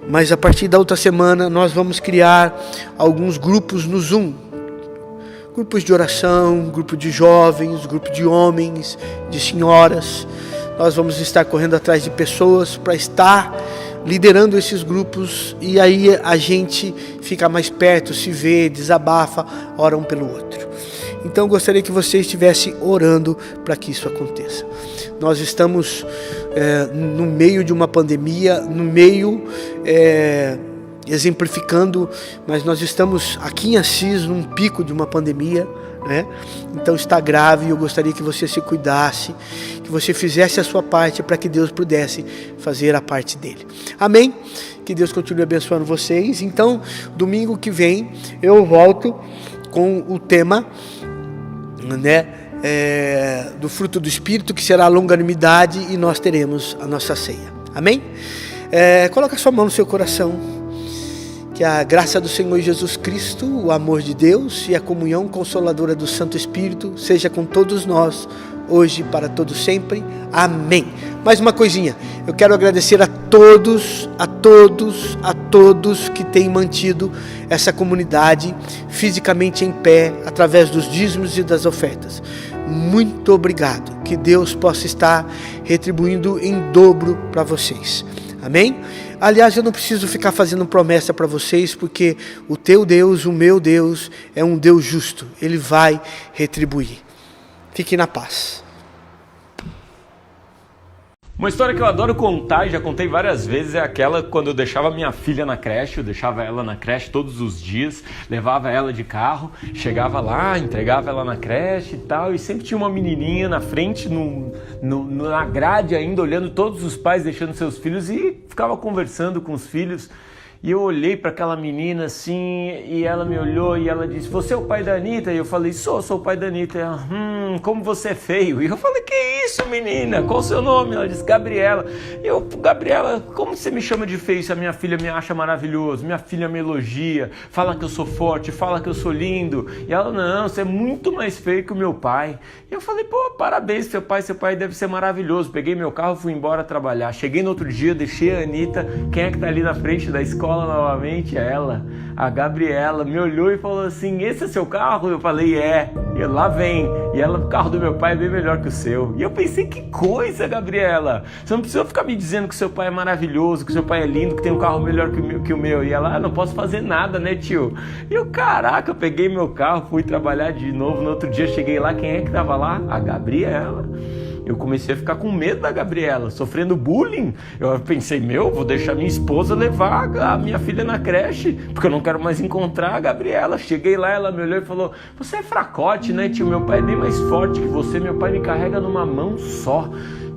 mas a partir da outra semana nós vamos criar alguns grupos no Zoom. Grupos de oração, grupo de jovens, grupo de homens, de senhoras. Nós vamos estar correndo atrás de pessoas para estar liderando esses grupos, e aí a gente fica mais perto, se vê, desabafa, ora um pelo outro. Então eu gostaria que você estivesse orando para que isso aconteça. Nós estamos no meio de uma pandemia, no meio, exemplificando, mas nós estamos aqui em Assis num pico de uma pandemia, né? Então está grave, e eu gostaria que você se cuidasse, que você fizesse a sua parte para que Deus pudesse fazer a parte dele. Amém? Que Deus continue abençoando vocês. Então, domingo que vem eu volto com o tema, né, do fruto do Espírito, que será a longanimidade, e nós teremos a nossa ceia. Amém? Coloca a sua mão no seu coração. Que a graça do Senhor Jesus Cristo, o amor de Deus e a comunhão consoladora do Santo Espírito seja com todos nós, hoje e para todos sempre. Amém. Mais uma coisinha, eu quero agradecer a todos que têm mantido essa comunidade fisicamente em pé, através dos dízimos e das ofertas. Muito obrigado, que Deus possa estar retribuindo em dobro para vocês. Amém? Aliás, eu não preciso ficar fazendo promessa para vocês, porque o teu Deus, o meu Deus, é um Deus justo. Ele vai retribuir. Fique na paz. Uma história que eu adoro contar, e já contei várias vezes, é aquela quando eu deixava minha filha na creche. Eu deixava ela na creche todos os dias, levava ela de carro, chegava lá, entregava ela na creche e tal, e sempre tinha uma menininha na frente, na grade ainda, olhando todos os pais deixando seus filhos, e ficava conversando com os filhos. E eu olhei para aquela menina assim, e ela me olhou e ela disse: você é o pai da Anitta? E eu falei: sou o pai da Anitta. E ela: como você é feio. E eu falei: que isso, menina? Qual o seu nome? Ela disse: Gabriela. E eu: Gabriela, como você me chama de feio se a minha filha me acha maravilhoso? Minha filha me elogia, fala que eu sou forte, fala que eu sou lindo. E ela: não, você é muito mais feio que o meu pai. E eu falei: pô, parabéns, seu pai deve ser maravilhoso. Peguei meu carro, fui embora trabalhar. Cheguei no outro dia, deixei a Anitta. Quem é que tá ali na frente da escola novamente? Ela, a Gabriela, me olhou e falou assim: esse é seu carro? Eu falei: é. E lá vem. E ela: o carro do meu pai é bem melhor que o seu. E eu pensei: que coisa, Gabriela, você não precisa ficar me dizendo que seu pai é maravilhoso, que seu pai é lindo, que tem um carro melhor que o meu. E ela: não posso fazer nada, né, tio? E eu: caraca, eu peguei meu carro, fui trabalhar de novo. No outro dia cheguei lá, quem é que tava lá? A Gabriela. Eu comecei a ficar com medo da Gabriela, sofrendo bullying. Eu pensei: vou deixar minha esposa levar a minha filha na creche, porque eu não quero mais encontrar a Gabriela. Cheguei lá, ela me olhou e falou: você é fracote, né, tio? Meu pai é bem mais forte que você, meu pai me carrega numa mão só.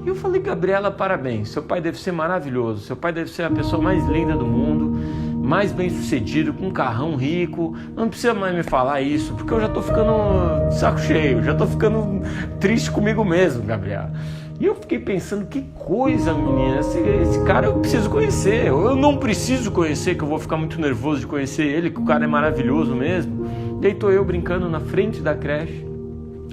E eu falei: Gabriela, parabéns, seu pai deve ser maravilhoso, seu pai deve ser a pessoa mais linda do mundo, mais bem sucedido, com um carrão rico. Não precisa mais me falar isso, porque eu já tô ficando de saco cheio, já tô ficando triste comigo mesmo, Gabriela. E eu fiquei pensando, que coisa, menina, esse cara eu preciso conhecer. Eu não preciso conhecer, que eu vou ficar muito nervoso de conhecer ele, que o cara é maravilhoso mesmo. E aí tô eu brincando na frente da creche,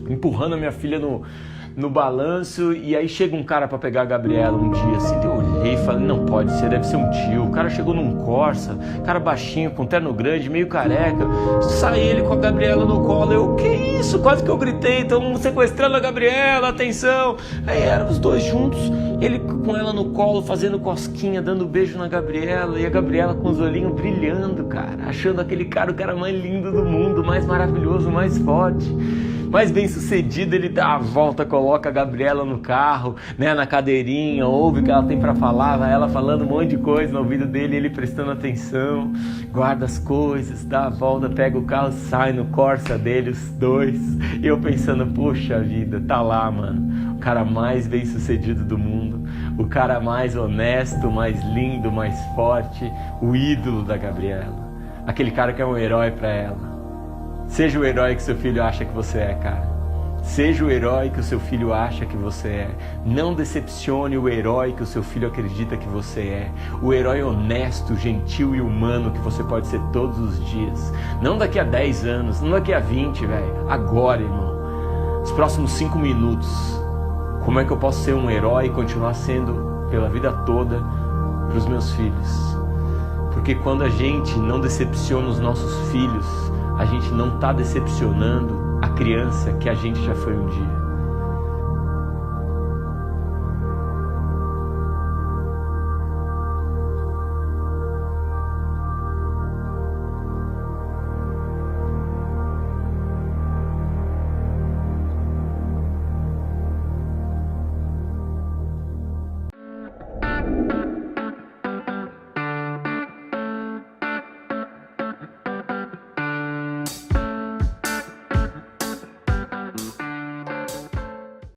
empurrando a minha filha no balanço, e aí chega um cara pra pegar a Gabriela um dia, assim, eu olhei e falei, não pode ser, deve ser um tio. O cara chegou num Corsa, cara baixinho, com terno grande, meio careca, sai ele com a Gabriela no colo, eu, que isso? Quase que eu gritei, estão sequestrando a Gabriela, atenção. Aí eram os dois juntos, ele com ela no colo, fazendo cosquinha, dando beijo na Gabriela, e a Gabriela com os olhinhos brilhando, cara, achando aquele cara o cara mais lindo do mundo, mais maravilhoso, mais forte, mais bem sucedido. Ele dá a volta, coloca a Gabriela no carro, né, na cadeirinha, ouve o que ela tem pra falar, vai ela falando um monte de coisa no ouvido dele, ele prestando atenção, guarda as coisas, dá a volta, pega o carro, sai no Corsa dele, os dois. E eu pensando, poxa vida, tá lá, mano, o cara mais bem sucedido do mundo, o cara mais honesto, mais lindo, mais forte, o ídolo da Gabriela, aquele cara que é um herói pra ela. Seja o herói que seu filho acha que você é, cara. Seja o herói que o seu filho acha que você é. Não decepcione o herói que o seu filho acredita que você é. O herói honesto, gentil e humano que você pode ser todos os dias. Não daqui a 10 anos, não daqui a 20, velho. Agora, irmão. Os próximos 5 minutos. Como é que eu posso ser um herói e continuar sendo pela vida toda para os meus filhos? Porque quando a gente não decepciona os nossos filhos, a gente não está decepcionando a criança que a gente já foi um dia.